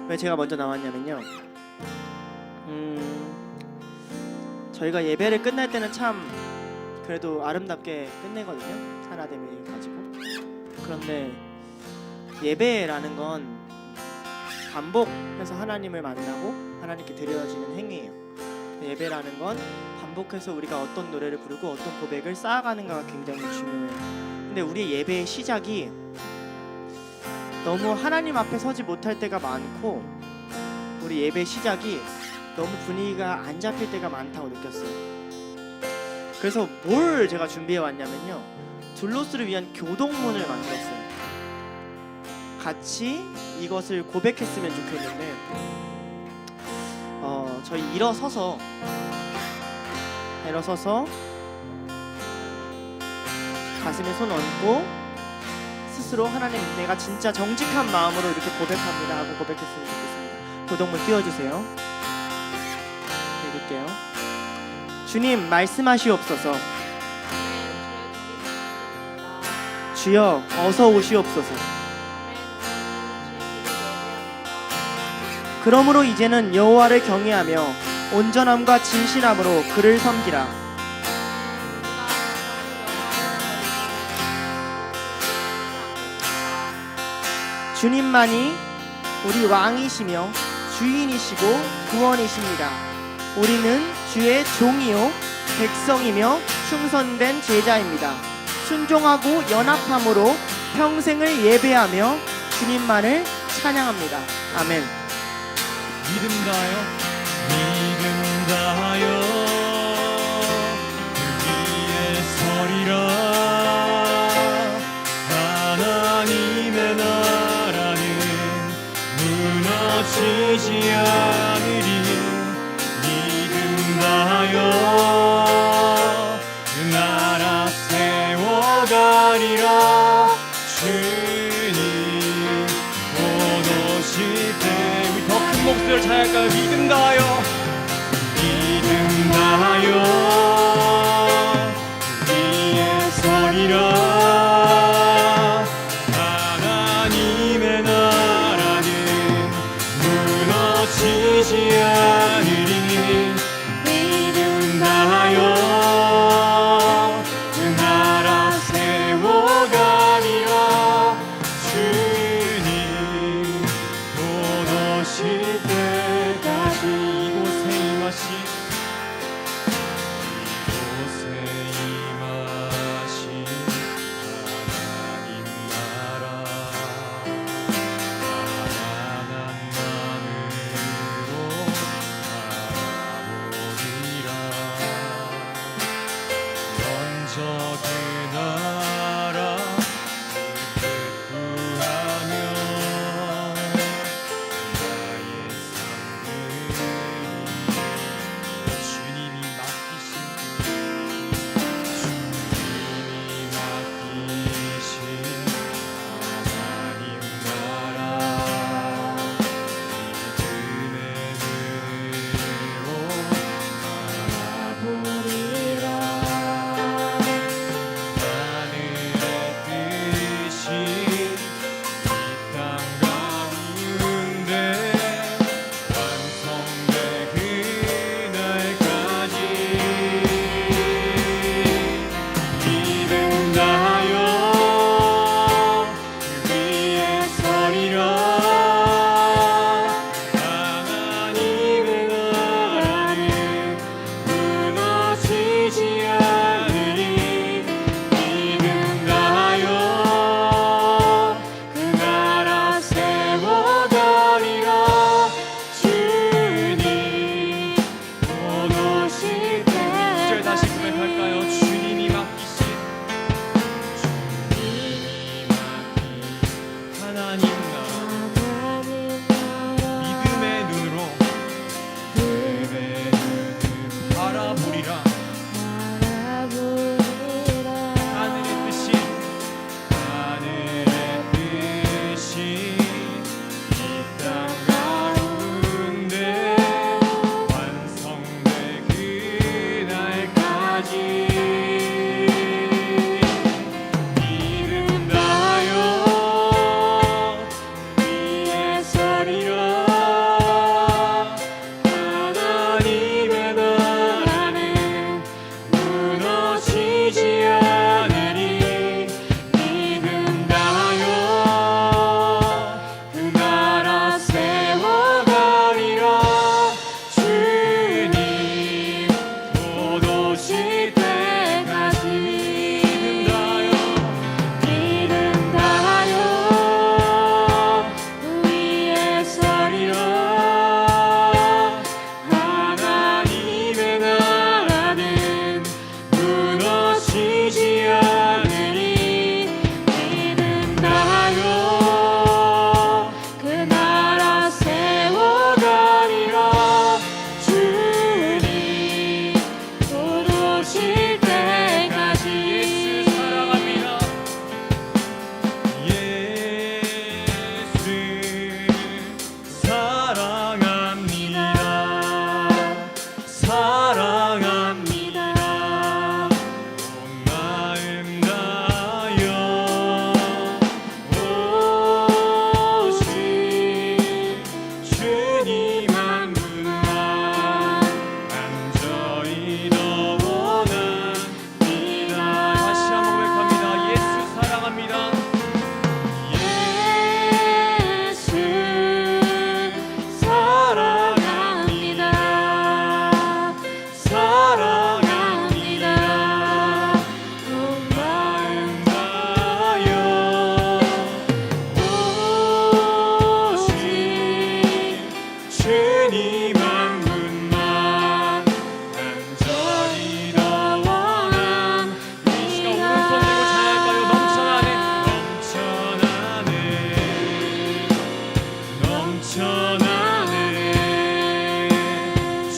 왜 제가 먼저 나왔냐면요, 저희가 예배를 끝날 때는 참 그래도 아름답게 끝내거든요, 하나됨을 가지고. 그런데 예배라는 건 반복해서 하나님을 만나고 하나님께 드려지는 행위예요. 예배라는 건 반복해서 우리가 어떤 노래를 부르고 어떤 고백을 쌓아가는가가 굉장히 중요해요. 근데 우리 예배의 시작이 너무 하나님 앞에 서지 못할 때가 많고, 우리 예배 시작이 너무 분위기가 안 잡힐 때가 많다고 느꼈어요. 그래서 뭘 제가 준비해 왔냐면요, 둘로스를 위한 교동문을 만들었어요. 같이 이것을 고백했으면 좋겠는데, 저희 일어서서 가슴에 손 얹고 스스로 하나님, 내가 진짜 정직한 마음으로 이렇게 고백합니다 하고 고백했으면 좋겠습니다. 교동문 띄워주세요. 읽을게요. 주님 말씀하시옵소서. 주여 어서 오시옵소서. 그러므로 이제는 여호와를 경외하며 온전함과 진실함으로 그를 섬기라. 주님만이 우리 왕이시며 주인이시고 구원이십니다. 우리는 주의 종이요 백성이며 충성된 제자입니다. 순종하고 연합함으로 평생을 예배하며 주님만을 찬양합니다. 아멘. 믿음 다하여 그 위에 서리라. 하나님의 나라는 무너지지 않으리. 믿음 다하여 그 나라 세워가리라. 주님 곧 오실 때 우리 더 큰 목소리를 찬양할까요? 믿음 다하여 위에 서리라. 하나님의 나라는 무너지지 않으리. 믿음 다하여 그 나라 세워가리라. 주님 곧 오실 때까지.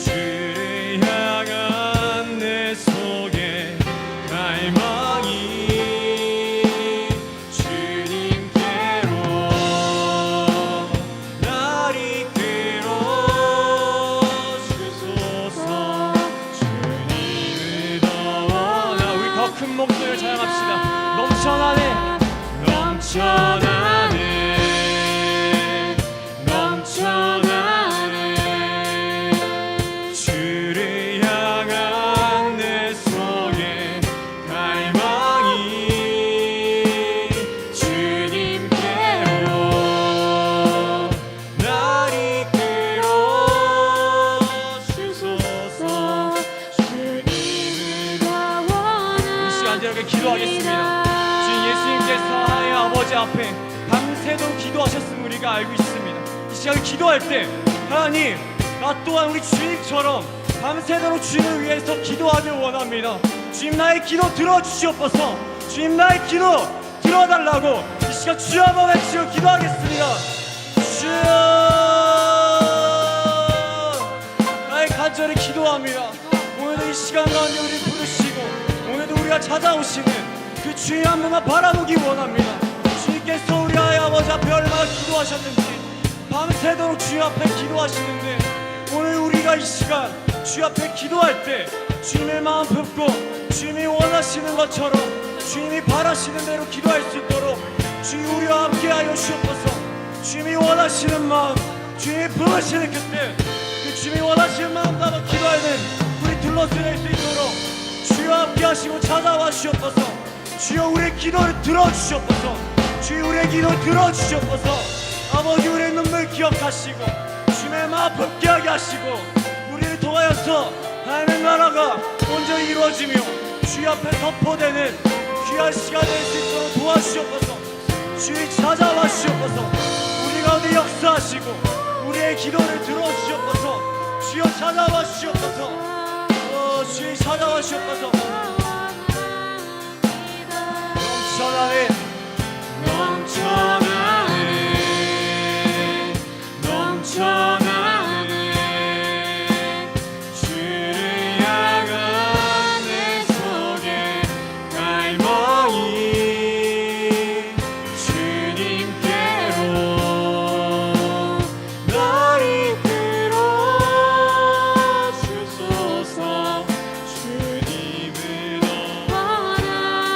주를 향한 내 속에 갈망이 주님께로 날 이끌어 주소서. 주님을 더 원하. 우리 더 큰 목소리를 찬양합시다. 넘쳐나네 넘쳐나네 주를 향한 내 속에 갈망이 주님께로 날 이끌어 주소서. 주님을 더 원하. 이 시간 이렇게 기도하겠습니다. 예수님께서 하나님 아버지 앞에 밤새도록 기도하셨음을 우리가 알고 있습니다. 이 시간에 기도할 때 하나님, 나 또한 우리 주님처럼 밤새도록 주님을 위해서 기도하길 원합니다. 주님, 나의 기도 들어주시옵소서. 주님, 나의 기도 들어달라고 이 시간 주여 한번 외치고 기도하겠습니다. 주여, 나의 간절히 기도합니다. 오늘도 이 시간 가운데 우리를 부르시고 오늘도 우리가 찾아오시는 그 주님 한 분만 바라보기 원합니다. 주님께서 우리 아버지 앞에 얼마나 기도하셨는지 밤새도록 주님 앞에 기도하시는데 오늘 우리가 이 시간 주님 앞에 기도할 때 주님의 마음 품고 주님이 원하시는 것처럼 주님이 바라시는 대로 기도할 수 있도록 주님 우리와 함께하여 주옵소서. 주님이 원하시는 마음, 주님이 부르시는 그때 그 주님이 원하시는 마음 담아 기도하는 우리 둘러쓸 수 있도록 주여 함께하시고 찾아와 주옵소서. 주여 우리의 기도를 들어주시옵소서. 주여 우리의 기도를 들어주시옵소서. 아버지, 우리의 눈물 기억하시고 주님의 마음 품게하게 하시고 우리를 통하여서 하나님의 나라가 먼저 이루어지며 주의 앞에 선포되는 귀한 시간 될 수 있도록 도와주시옵소서. 주의 찾아와 주시옵소서. 우리 가운데 역사하시고 우리의 기도를 들어주시옵소서. 주여 찾아와 주시옵소서. 주의 찾아와 주시옵소서. 넘쳐나네 넘쳐나네 주를 향한 내 속에 갈망이 주님께로 날 이끌어 주소서. 주님을 더 원합니다.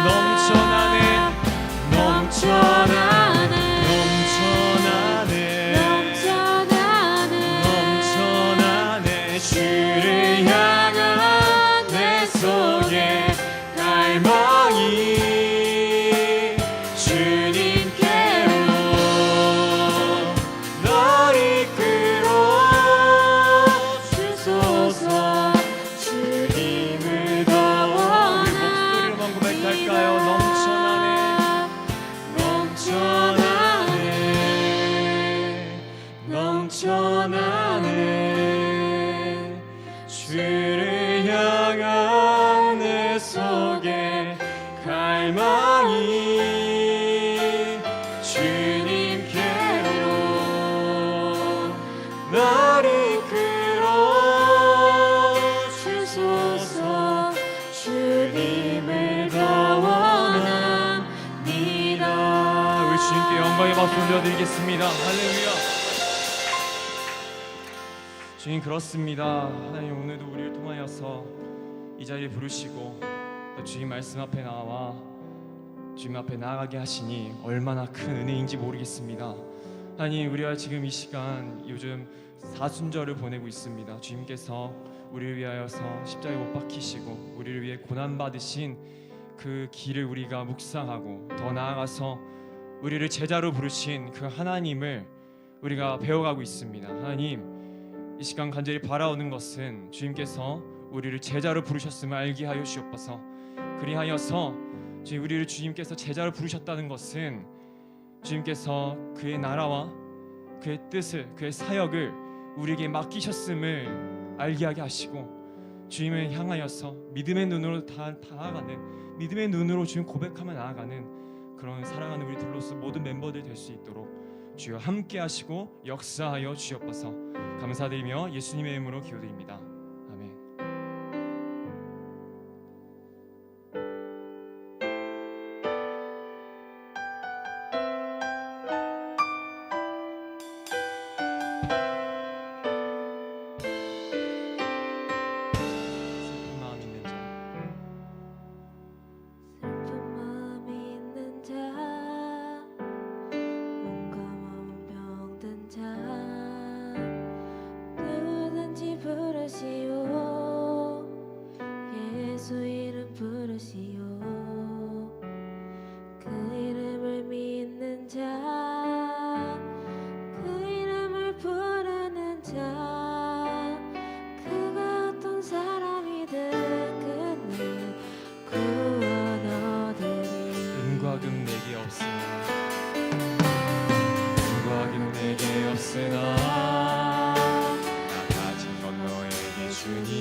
넘쳐나네 넘쳐나네 주를 향한 내 속에 갈망이 주님께로 날 이끌어 주소서. 주님을 더 원합니다. 우리 목소리로만 고백할까요? 넘쳐나네 주를 향한 내 속에 갈망이 주님께로 날 이끌어 주소서. 주님을 더 원합니다. 우리 주님께 영광의 박수 올려드리겠습니다. 할렐루야. 주님, 그렇습니다. 하나님, 오늘도 우리를 통하여서 이 자리에 부르시고 또 주님 말씀 앞에 나와 주님 앞에 나아가게 하시니 얼마나 큰 은혜인지 모르겠습니다. 하나님, 우리가 지금 이 시간 요즘 사순절을 보내고 있습니다. 주님께서 우리를 위하여서 십자가에 못 박히시고 우리를 위해 고난 받으신 그 길을 우리가 묵상하고 더 나아가서 우리를 제자로 부르신 그 하나님을 우리가 배워가고 있습니다. 하나님, 이 시간 간절히 바라오는 것은 주님께서 우리를 제자로 부르셨음을 알게 하여 주옵소서. 그리하여서 우리를 주님께서 제자로 부르셨다는 것은 주님께서 그의 나라와 그의 뜻을, 그의 사역을 우리에게 맡기셨음을 알게 하게 하시고 주님을 향하여서 믿음의 눈으로 다가가는, 믿음의 눈으로 주님 고백하며 나아가는 그런 사랑하는 우리 둘로서 모든 멤버들 될 수 있도록 주여 함께 하시고 역사하여 주옵소서. 감사드리며 예수님의 이름으로 기도드립니다. 아멘. 슬픈 마음 있는 자, 슬픈 마음이 있는 자, 몸과 마음 병든 자, 누구든지 부르시오. 예수 이름 부르시오. 그 이름을 믿는 자, 그 이름을 부르는 자, 그가 어떤 사람이든 그는 구원 얻으리. 은과 금 내게 없으나, 은과 금 내게 없으나 나 가진 건 너에게 주니.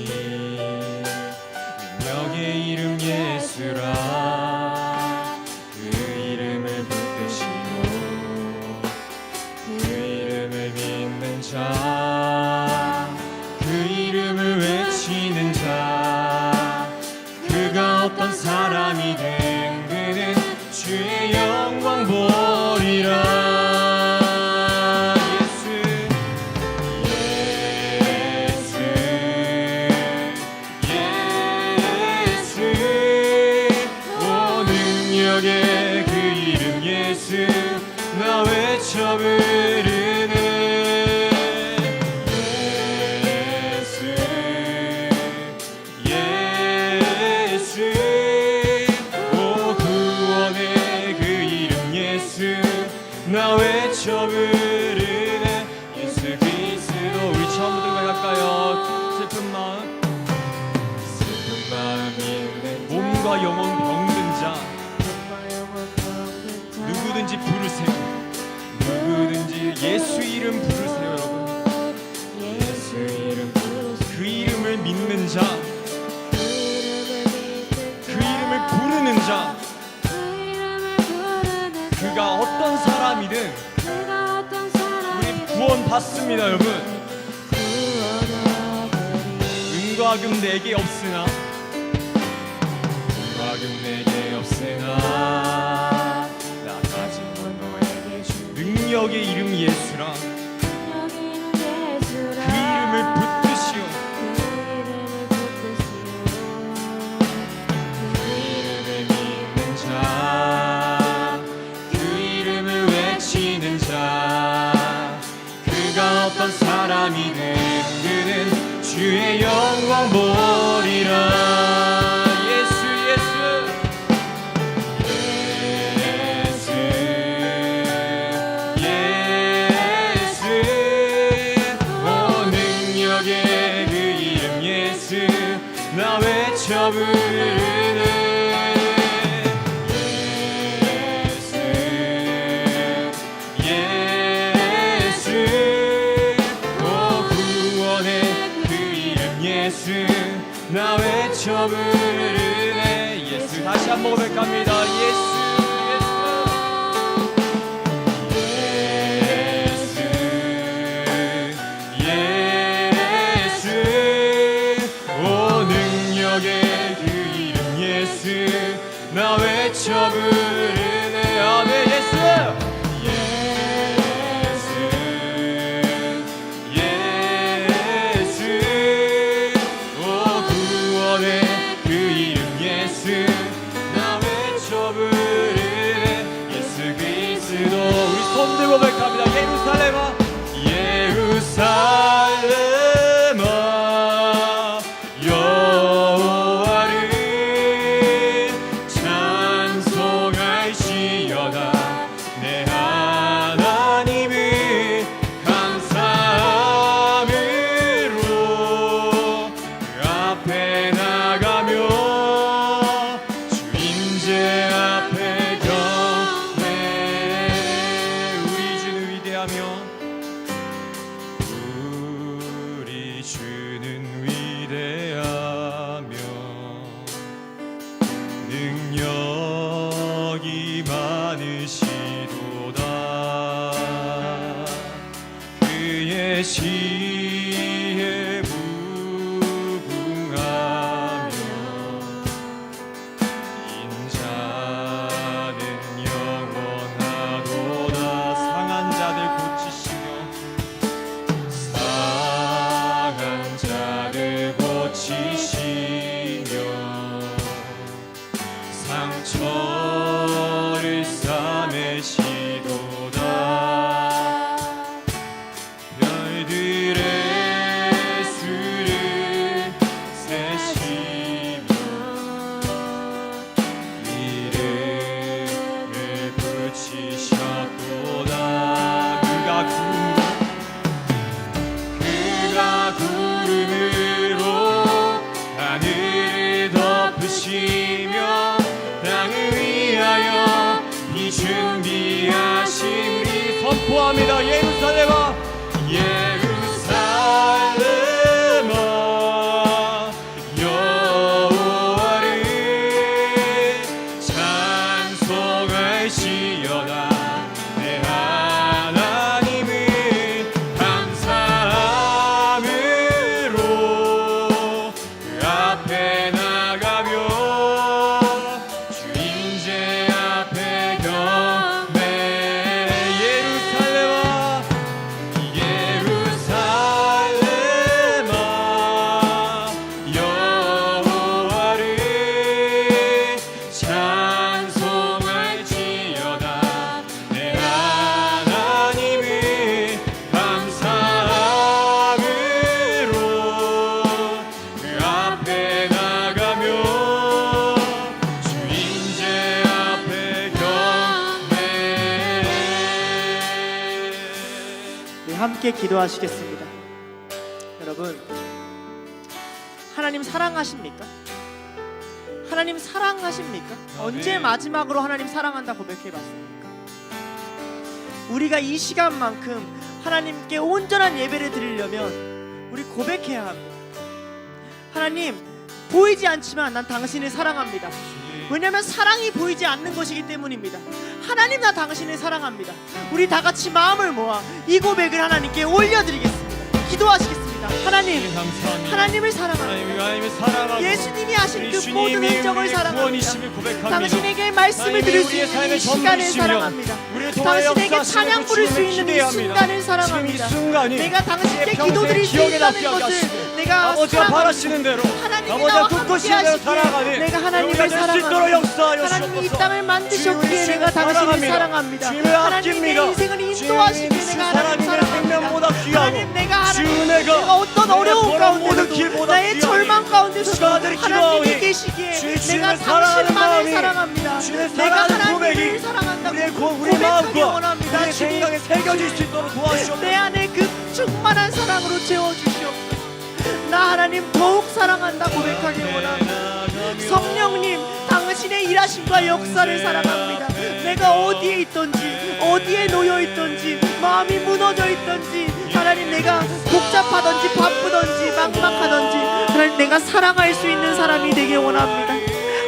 능력의 이름 예수라. 그 이름을 붙드시고 그 이름을 믿는 자, 그 이름을 외치는 자, 그가 어떤 사람이든 그는 주의 영광 보리라. 능력의 그 이름 예수 나 외쳐 부르네. 예수 예수 오 구원의 그 이름 예수 나 외쳐 부르네. 예수 그리스도. 우리 처음부터 갈까요? 슬픈 마음 있는 몸과 영혼 병든 자 누구든지 부르세요. 누구든지 예수 이름 부르세요. 여러분 예수 이름 부르시오. 그 이름을 믿는 자, 그 이름을 믿는 그 이름을 부르는 자, 그 이름을 부르는 자, 그가 어떤 사람이든 그가 어떤 우리 사람이든 구원 받습니다. 여러분 구원 얻으리. 은과 금 내게 없으나, 은과 금 내게 없으나 나 가진 건 너에게 주. 능력의 이름 예수라. 능력의 이름 예수라. 그 이름을 붙드시오. 그 이름을 붙드시오. 그 이름을 믿는 자, 그 이름을 외치는 자, 그가 어떤 사람이든 그는 주의 영광 보리라. 예수 예수 오 능력의 그 이름 예수 나 외쳐 부르네. 예수 예수 오 구원의 그 이름 예수 나 외쳐 부르네. 예수 다시 한번 고백합니다. 예수 예수 오 능력의 그 이름 예수 나 외쳐 부르네. 아멘. 예수 예수 오 구원의 그 이름 예수 나 외쳐 부르네. 그의 시에 무궁하며 인자는 영원하도다. 상한 자들 고치시며 상한 자를 고치시며 상처를 싸매시도다. 별들의 수를 세시며 이름을 붙이셨도다. 그가 구름으로 하늘을 덮으시며 땅을 위하여 이 준비하심이 선포합니다. 예루살렘아 예루살렘아 여호와를 찬송할지어다. 내 하나님을 감사함으로 그 앞에 나가며 주 임재 앞에 경배. 예루살렘아 예루살렘아 여호와를 찬송할지어다. 내 하나님을 감사함으로 그 앞에 나가며 주 임재 앞에 경배. 네, 함께 기도하시겠습니다. 여러분, 하나님 사랑하십니까? 하나님 사랑하십니까? 언제 마지막으로 하나님 사랑한다 고백해봤습니까? 우리가 이 시간만큼 하나님께 온전한 예배를 드리려면 우리 고백해야 합니다. 하나님, 보이지 않지만 난 당신을 사랑합니다. 왜냐하면 사랑이 보이지 않는 것이기 때문입니다. 하나님, 나 당신을 사랑합니다. 우리 다 같이 마음을 모아 이 고백을 하나님께 올려드리겠습니다. 기도하시겠습니다. 하나님, 감사합니다. 하나님을 사랑합니다. 하나님을 사랑하고 예수님이 하신 우리 그 주님이 모든 행정을 우리의 사랑합니다. 구원이심을 고백합니다. 당신에게 말씀을 하나님이 들을 수 우리의 있는 삶의 이 시간을 전부이시며 사랑합니다. 우리를 통하여 당신에게 역사하시는 찬양 그 부를 수 주님을 있는 이 기대합니다. 순간을 지금 사랑합니다. 이 순간이 내가 당신께 내 평생 기도드릴 수 기억에 있다는 남게 하게 것을 하시고 내가 아버지가 사랑합니다. 바라시는 대로 하나님이 아버지가 나와 듣고 함께 싶은 대로 하시기에 살아가는 내가 하나님을 우리가 될수 있도록 사랑합니다. 역사하여 하나님이 이 주옵소서. 땅을 만드셨기에 내가 당신을 사랑합니다. 주님을 하나님의 아낍니다. 인생을 인도하시기에 주님, 내가 하나님을 사랑님의 생명보다 사랑합니다. 귀하고 하나님, 내가 주 하나님, 은혜가 내가 어떤 내가 어려움 걸어온 모든 가운데서도 길보다 나의 귀하니 절망 가운데서도 시간들이 하나님이 기도하오니 계시기에 주님을 내가 사랑하는 당신만을 마음이 사랑합니다. 주님을 내가 사랑하는 하나님을 고백이 사랑한다고 우리 고백하기 마음과 원합니다. 우리의 주님, 생각에 새겨질 수 있도록 도와주시옵소서. 내 안에 그 충만한 사랑으로 채워주시옵소서. 나 하나님 더욱 사랑한다 고백하기 원합니다. 성령님, 당신의 일하심과 역사를 사랑합니다. 내가 어디에 있던지, 어디에 놓여 있던지, 마음이 무너져 있던지, 하나님, 내가 복잡하던지 바쁘던지 막막하던지, 하나님, 내가 사랑할 수 있는 사람이 되길 원합니다.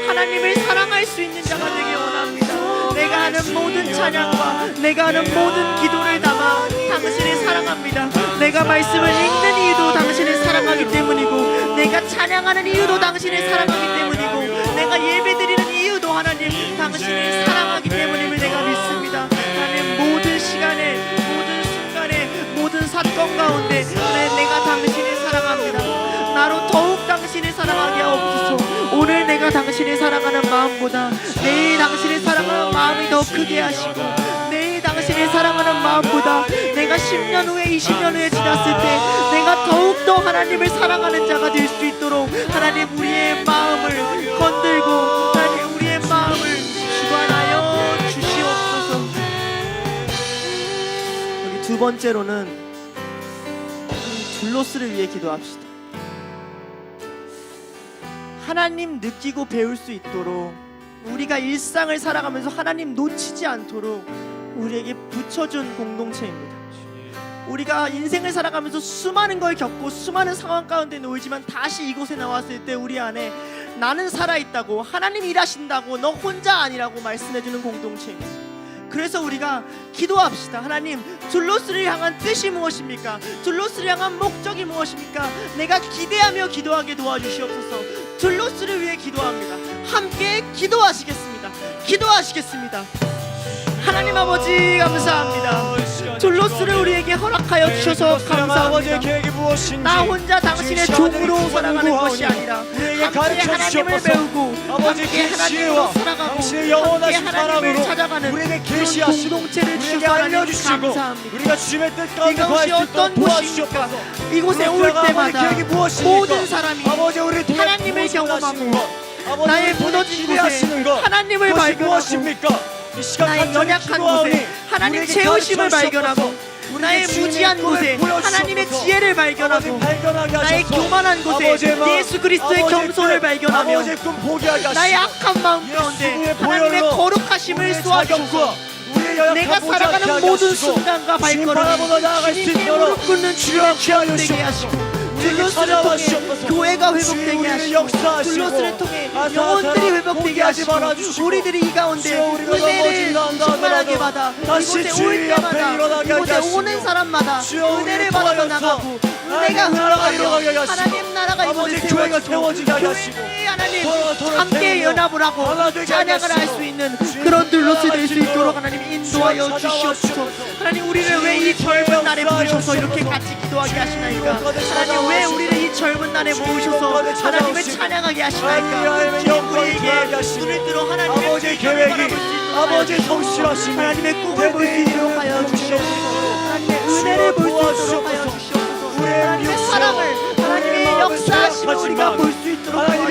하나님을 사랑할 수 있는 자가 되길 원합니다. 내가 하는 모든 찬양과 내가 하는 모든 기도를 담아 당신을 사랑합니다. 내가 말씀을 읽는 이유도 당신을 사랑하기 때문이고, 내가 찬양하는 이유도 당신을 사랑하기 때문이고, 내가 예배드리는 이유도 하나님 당신을 사랑하기 때문임을 내가 믿습니다. 하나님, 모든 시간에, 모든 순간에, 모든 사건 가운데 하나님, 내가 당신을 사랑합니다. 나로 더욱 당신을 사랑하게 하옵소서. 오늘 내가 당신을 사랑하는 마음보다 내일 당신을 사랑하는 마음이 더 크게 하시고, 내일 당신을 사랑하는 마음보다 내가 10년 후에 20년 후에 지났을 때 내가 더욱더 하나님을 사랑하는 자가 될 수 있도록 하나님, 우리의 마음을 건들고 하나님, 우리의 마음을 주관하여 주시옵소서. 여기 두 번째로는 둘로스를 위해 기도합시다. 하나님 느끼고 배울 수 있도록, 우리가 일상을 살아가면서 하나님 놓치지 않도록 우리에게 붙여준 공동체입니다. 우리가 인생을 살아가면서 수많은 걸 겪고 수많은 상황 가운데 놓이지만 다시 이곳에 나왔을 때 우리 안에 나는 살아있다고, 하나님 일하신다고, 너 혼자 아니라고 말씀해주는 공동체입니다. 그래서 우리가 기도합시다. 하나님, 둘로스를 향한 뜻이 무엇입니까? 둘로스를 향한 목적이 무엇입니까? 내가 기대하며 기도하게 도와주시옵소서. 둘로스를 위해 기도합니다. 함께 기도하시겠습니다. 기도하시겠습니다. 하나님 아버지 감사합니다. 둘로스를 우리에게 허락하여 주셔서 감사합니다. 나 혼자 당신의 종으로 살아가는 것이 아니라 함께 하나님을 배우고 함께 하나님으로 살아가고 함께 하나님을 찾아가는 그런 공동체를 주셔서 하나님 감사합니다. 우리가 주님의 뜻 가운데 이것이 어떤 곳입니까? 이곳에 올 때마다 모든 사람이 하나님을 경험하고 나의 무너진 곳에 하나님을 발견하고 나의 연약한 곳에 하나님 채우심을 발견하고 나의 무지한 곳에 하나님의 지혜를 발견하고 나의 교만한 곳에 예수 그리스도의 겸손을 발견하며 나의 악한 마음 가운데 하나님의 거룩하심을 쏘아주셔서 내가 살아가는 모든 순간과 발걸음이 주님께 무릎 꿇는 주의 취하여 되게 하시고 둘로스를 통해 교회가 회복되게 하시고 둘로스를 통해 영혼들이 회복되게 하시고 우리들이 이 가운데 은혜를 충만하게 받아 이곳에 올 때마다 이곳에 오는 사람마다 은혜를 받아 나가고 은혜가 흘러가며 하나님 나라가 이곳에 세워지게 하시고 하나님 함께 연합을 하고 찬양을 할 수 있는 그런 둘로스 될 수 있도록 하나님 인도하여 주시옵소서. 하나님 우리를 왜 이 젊은 날에 부르셔서 이렇게 같이 기도하게 하시나이까? 하나님 왜 우리를 이 젊은 날에 모으셔서 하나님을 찬양하게 하시나이까? 주님 우리에게 눈을 들어 하나님의 계획이 아버지의 성실하심 하나님의 꿈을 볼 수 있도록 하여 주시옵소서. 하나님의 은혜를 볼 수 있도록 하여 주시옵소서. 하나님의 사랑을 하나님의 역사하심을 우리가 볼 수 있도록 하여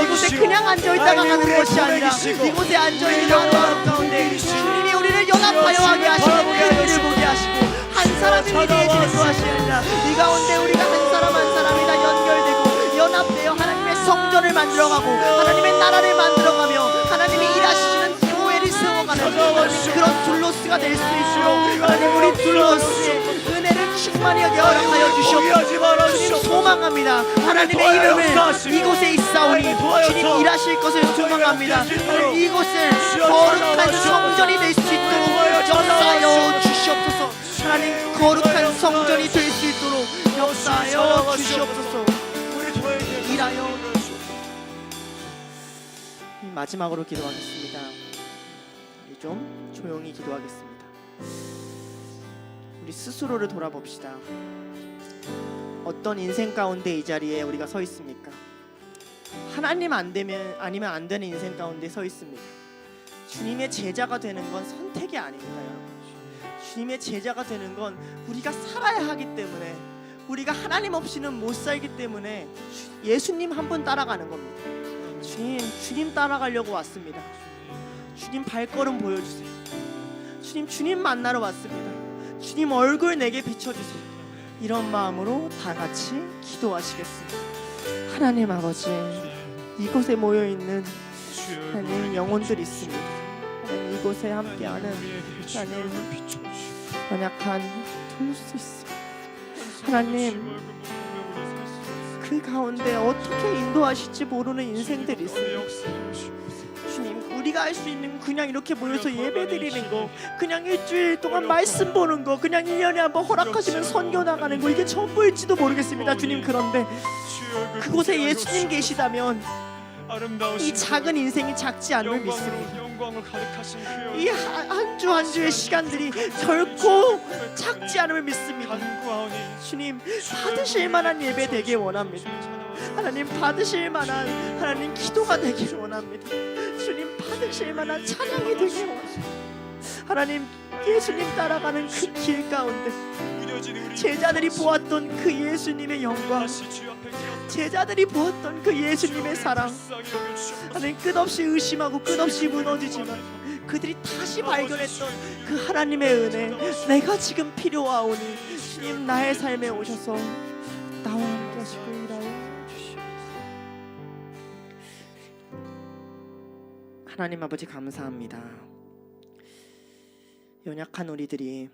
이곳에 그냥 앉아있다가 가는 것이 아니라 이곳에 앉아있는 하나님 가운데 주님이 우리를 연합하여 하게 하시고 그 일을 보게 하시고 한 사람이 위대해지는 것이 아니라 이 가운데 우리가 한 사람 한 사람이 다 연결되고 연합되어 하나님의 성전을 만들어가고 하나님의 나라를 만들어가며 하나님이 일하시는 교회를 세워가는 하나님 그런 둘로스가 될 수 있도록 하나님 우리 둘로스의 은혜를 충만히 하게 허락하여 주시옵소서. 주님 소망합니다. 하나님의 이름을 이곳에 있사오니 주님 일하실 것을 소망합니다. 하나님 이곳을 거룩한 성전이 될 수 있도록 역사하여 주시옵소서. 하나님 거룩한 성전이 될 수 있도록 역사하여 주시옵소서. 일하여 마지막으로 기도하겠습니다. 우리 좀 조용히 기도하겠습니다. 우리 스스로를 돌아봅시다. 어떤 인생 가운데 이 자리에 우리가 서 있습니까? 하나님 아니면 안 되는 인생 가운데 서 있습니다. 주님의 제자가 되는 건 선택이 아닙니다, 여러분. 주님의 제자가 되는 건 우리가 살아야 하기 때문에 우리가 하나님 없이는 못 살기 때문에 예수님 한 분 따라가는 겁니다. 주님 따라가려고 왔습니다. 주님 발걸음 보여주세요. 주님 만나러 왔습니다. 주님 얼굴 내게 비춰주세요. 이런 마음으로 다 같이 기도하시겠습니다. 하나님 아버지, 이곳에 모여있는 하나님 영혼들이 있습니다. 하나님 이곳에 함께하는 하나님 연약한 둘로스 있습니다. 하나님 그 가운데 어떻게 인도하실지 모르는 인생들이 있습니다. 주님 우리가 할 수 있는 그냥 이렇게 모여서 예배 드리는 거, 그냥 일주일 동안 말씀 보는 거, 그냥 1년에 한번 허락하시면 선교 나가는 거, 이게 전부일지도 모르겠습니다. 주님 그런데 그곳에 예수님 계시다면 이 작은 인생이 작지 않을 믿습니다. 이 한 주 한 주의 시간들이 결코 작지 않음을 믿습니다. 주님 받으실 만한 예배 되길 원합니다. 하나님 받으실 만한 하나님 기도가 되길 원합니다. 주님 받으실 만한 찬양이 되길 원합니다. 하나님 예수님 따라가는 그 길 가운데 제자들이 보았던 그 예수님의 영광, 제자들이 보았던 그 예수님의 사랑, 하나님 끝없이 의심하고 끝없이 무너지지만 그들이 다시 발견했던 그 하나님의 은혜, 내가 지금 필요하오니 주님 나의 삶에 오셔서 나와 함께 하시고 일하여 주시옵소서. 하나님 아버지 감사합니다. 연약한 우리들이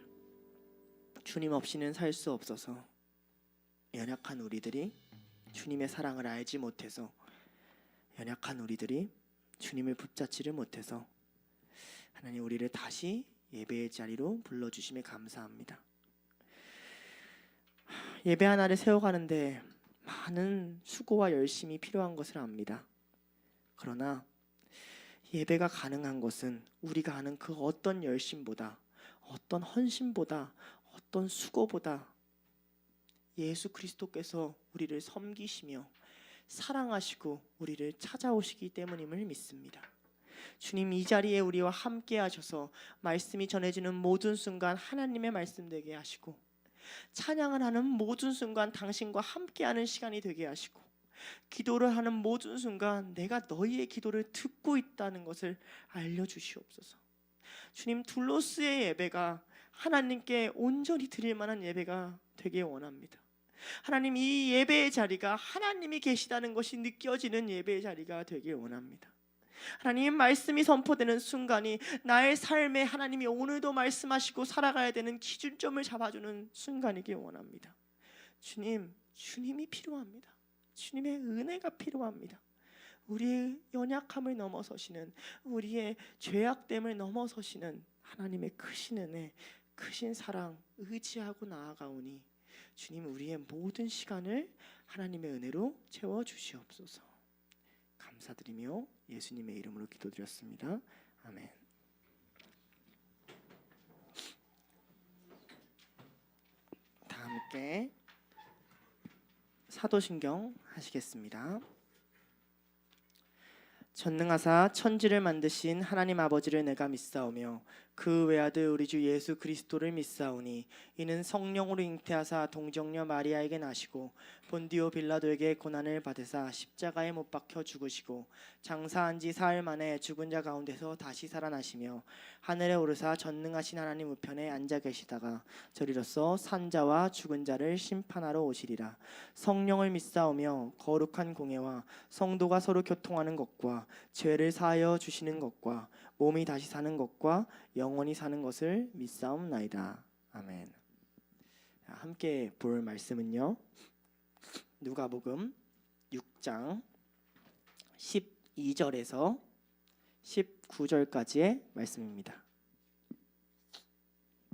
주님 없이는 살 수 없어서, 연약한 우리들이 주님의 사랑을 알지 못해서, 연약한 우리들이 주님을 붙잡지를 못해서 하나님 우리를 다시 예배의 자리로 불러주심에 감사합니다. 예배 하나를 세워가는데 많은 수고와 열심이 필요한 것을 압니다. 그러나 예배가 가능한 것은 우리가 하는 그 어떤 열심보다, 어떤 헌신보다, 어떤 수고보다 예수 그리스도께서 우리를 섬기시며 사랑하시고 우리를 찾아오시기 때문임을 믿습니다. 주님, 이 자리에 우리와 함께 하셔서 말씀이 전해지는 모든 순간 하나님의 말씀 되게 하시고, 찬양을 하는 모든 순간 당신과 함께하는 시간이 되게 하시고, 기도를 하는 모든 순간 내가 너희의 기도를 듣고 있다는 것을 알려주시옵소서. 주님, 둘로스의 예배가 하나님께 온전히 드릴 만한 예배가 되게 원합니다. 하나님, 이 예배의 자리가 하나님이 계시다는 것이 느껴지는 예배의 자리가 되길 원합니다. 하나님, 말씀이 선포되는 순간이 나의 삶에 하나님이 오늘도 말씀하시고 살아가야 되는 기준점을 잡아주는 순간이길 원합니다. 주님, 주님이 필요합니다. 주님의 은혜가 필요합니다. 우리의 연약함을 넘어서시는, 우리의 죄악됨을 넘어서시는 하나님의 크신 은혜, 크신 사랑 의지하고 나아가오니 주님, 우리의 모든 시간을 하나님의 은혜로 채워주시옵소서. 감사드리며 예수님의 이름으로 기도드렸습니다. 아멘. 다 함께 사도신경 하시겠습니다. 전능하사 천지를 만드신 하나님 아버지를 내가 믿사오며 그 외아들 우리 주 예수 그리스도를 믿사오니 이는 성령으로 잉태하사 동정녀 마리아에게 나시고 본디오 빌라도에게 고난을 받으사 십자가에 못 박혀 죽으시고 장사한 지 사흘 만에 죽은 자 가운데서 다시 살아나시며 하늘에 오르사 전능하신 하나님 우편에 앉아 계시다가 저리로서 산자와 죽은 자를 심판하러 오시리라. 성령을 믿사오며 거룩한 공예와 성도가 서로 교통하는 것과 죄를 사하여 주시는 것과 몸이 다시 사는 것과 영원히 사는 것을 믿사옵나이다. 아멘. 함께 볼 말씀은요, 누가복음 6장 12절에서 19절까지의 말씀입니다.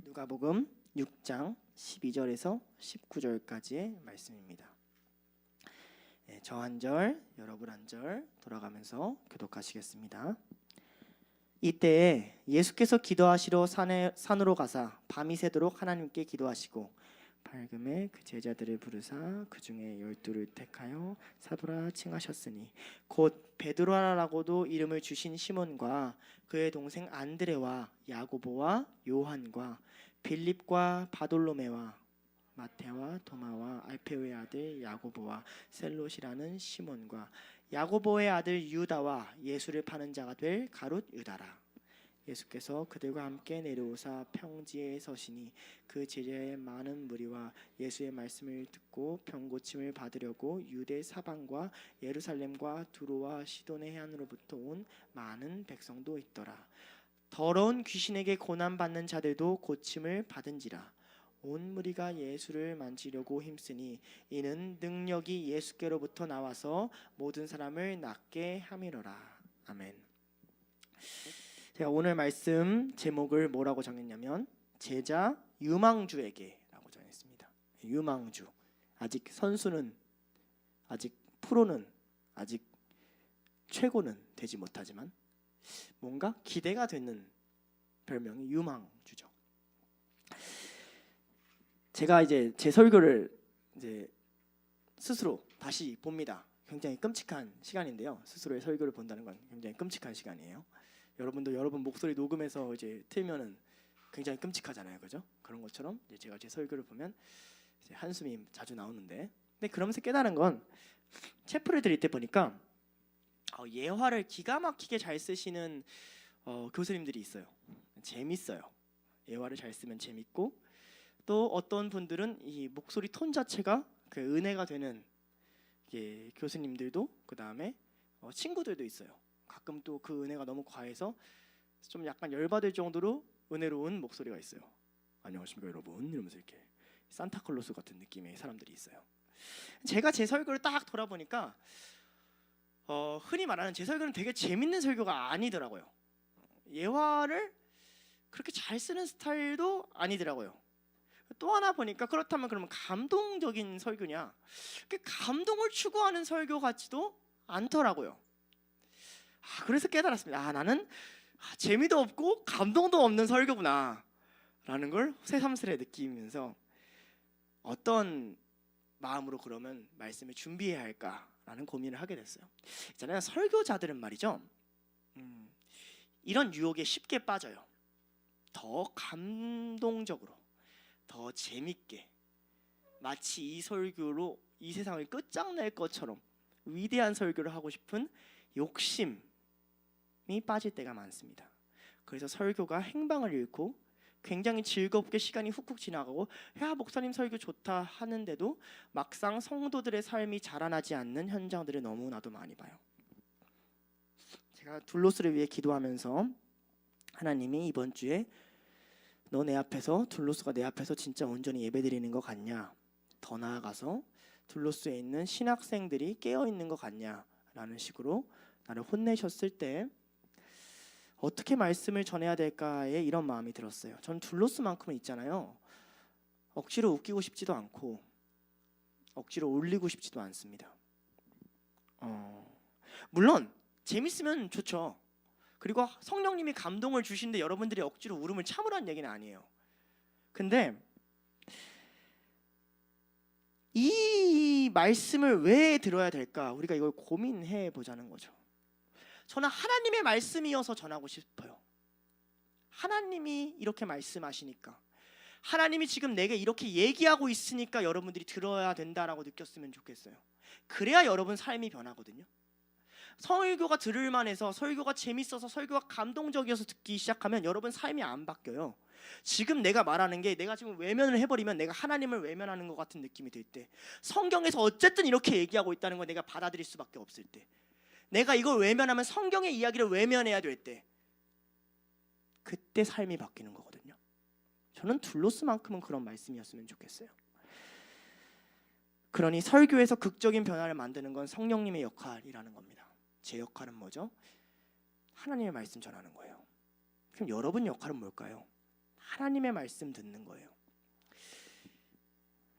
누가복음 6장 12절에서 19절까지의 말씀입니다. 저 한 절, 여러분 한 절 돌아가면서 교독하시겠습니다. 이때에 예수께서 기도하시러 산으로 가사 밤이 새도록 하나님께 기도하시고 밝음에 그 제자들을 부르사 그 중에 12를 택하여 사도라 칭하셨으니 곧 베드로라고도 이름을 주신 시몬과 그의 동생 안드레와 야고보와 요한과 빌립과 바돌로메와 마테와 도마와 알페오의 아들 야고보와 셀롯이라는 시몬과 야고보의 아들 유다와 예수를 파는 자가 될 가룟 유다라. 예수께서 그들과 함께 내려오사 평지에 서시니 그 제자의 많은 무리와 예수의 말씀을 듣고 병고침을 받으려고 유대 사방과 예루살렘과 두로와 시돈의 해안으로부터 온 많은 백성도 있더라. 더러운 귀신에게 고난받는 자들도 고침을 받은지라. 온 무리가 예수를 만지려고 힘쓰니 이는 능력이 예수께로부터 나와서 모든 사람을 낫게 함이로라. 아멘. 제가 오늘 말씀 제목을 뭐라고 정했냐면 제자 유망주에게라고 정했습니다. 유망주. 아직 선수는, 아직 프로는, 아직 최고는 되지 못하지만 뭔가 기대가 되는 별명이 유망주죠. 제가 이제 제 설교를 이제 스스로 다시 봅니다. 굉장히 끔찍한 시간인데요. 스스로의 설교를 본다는 건 굉장히 끔찍한 시간이에요. 여러분도 여러분 목소리 녹음해서 이제 틀면은 굉장히 끔찍하잖아요, 그죠? 그런 것처럼 이제 제가 제 설교를 보면 이제 한숨이 자주 나오는데, 근데 그러면서 깨달은 건 체프를 드릴 때 보니까 예화를 기가 막히게 잘 쓰시는 교수님들이 있어요. 재밌어요. 예화를 잘 쓰면 재밌고, 또 어떤 분들은 이 목소리 톤 자체가 그 은혜가 되는 교수님들도 그 다음에 친구들도 있어요. 가끔 또 그 은혜가 너무 과해서 좀 약간 열받을 정도로 은혜로운 목소리가 있어요. 안녕하십니까 여러분 이러면서 이렇게 산타클로스 같은 느낌의 사람들이 있어요. 제가 제 설교를 딱 돌아보니까 흔히 말하는 제 설교는 되게 재밌는 설교가 아니더라고요. 예화를 그렇게 잘 쓰는 스타일도 아니더라고요. 또 하나 보니까 그렇다면 그러면 감동적인 설교냐? 감동을 추구하는 설교 같지도 않더라고요. 그래서 깨달았습니다. 나는 재미도 없고 감동도 없는 설교구나 라는 걸 새삼스레 느끼면서 어떤 마음으로 그러면 말씀을 준비해야 할까라는 고민을 하게 됐어요. 있잖아요, 설교자들은 말이죠, 이런 유혹에 쉽게 빠져요. 더 감동적으로, 더 재밌게, 마치 이 설교로 이 세상을 끝장낼 것처럼 위대한 설교를 하고 싶은 욕심이 빠질 때가 많습니다. 그래서 설교가 행방을 잃고 굉장히 즐겁게 시간이 훅훅 지나가고, 야 목사님 설교 좋다 하는데도 막상 성도들의 삶이 자라나지 않는 현장들을 너무나도 많이 봐요. 제가 둘로스를 위해 기도하면서 하나님이 이번 주에 너 내 앞에서, 둘로스가 내 앞에서 진짜 온전히 예배드리는 것 같냐, 더 나아가서 둘로스에 있는 신학생들이 깨어있는 것 같냐 라는 식으로 나를 혼내셨을 때 어떻게 말씀을 전해야 될까에 이런 마음이 들었어요. 전 둘로스만큼은 있잖아요, 억지로 웃기고 싶지도 않고 억지로 올리고 싶지도 않습니다. 물론 재밌으면 좋죠. 그리고 성령님이 감동을 주시는데 여러분들이 억지로 울음을 참으라는 얘기는 아니에요. 근데 이 말씀을 왜 들어야 될까? 우리가 이걸 고민해 보자는 거죠. 저는 하나님의 말씀이어서 전하고 싶어요. 하나님이 이렇게 말씀하시니까, 하나님이 지금 내게 이렇게 얘기하고 있으니까 여러분들이 들어야 된다라고 느꼈으면 좋겠어요. 그래야 여러분 삶이 변하거든요. 설교가 들을만해서, 설교가 재밌어서, 설교가 감동적이어서 듣기 시작하면 여러분 삶이 안 바뀌어요. 지금 내가 말하는 게 내가 지금 외면을 해버리면 내가 하나님을 외면하는 것 같은 느낌이 들 때, 성경에서 어쨌든 이렇게 얘기하고 있다는 걸 내가 받아들일 수밖에 없을 때, 내가 이걸 외면하면 성경의 이야기를 외면해야 될 때, 그때 삶이 바뀌는 거거든요. 저는 둘로스만큼은 그런 말씀이었으면 좋겠어요. 그러니 설교에서 극적인 변화를 만드는 건 성령님의 역할이라는 겁니다. 제 역할은 뭐죠? 하나님의 말씀 전하는 거예요. 그럼 여러분 역할은 뭘까요? 하나님의 말씀 듣는 거예요.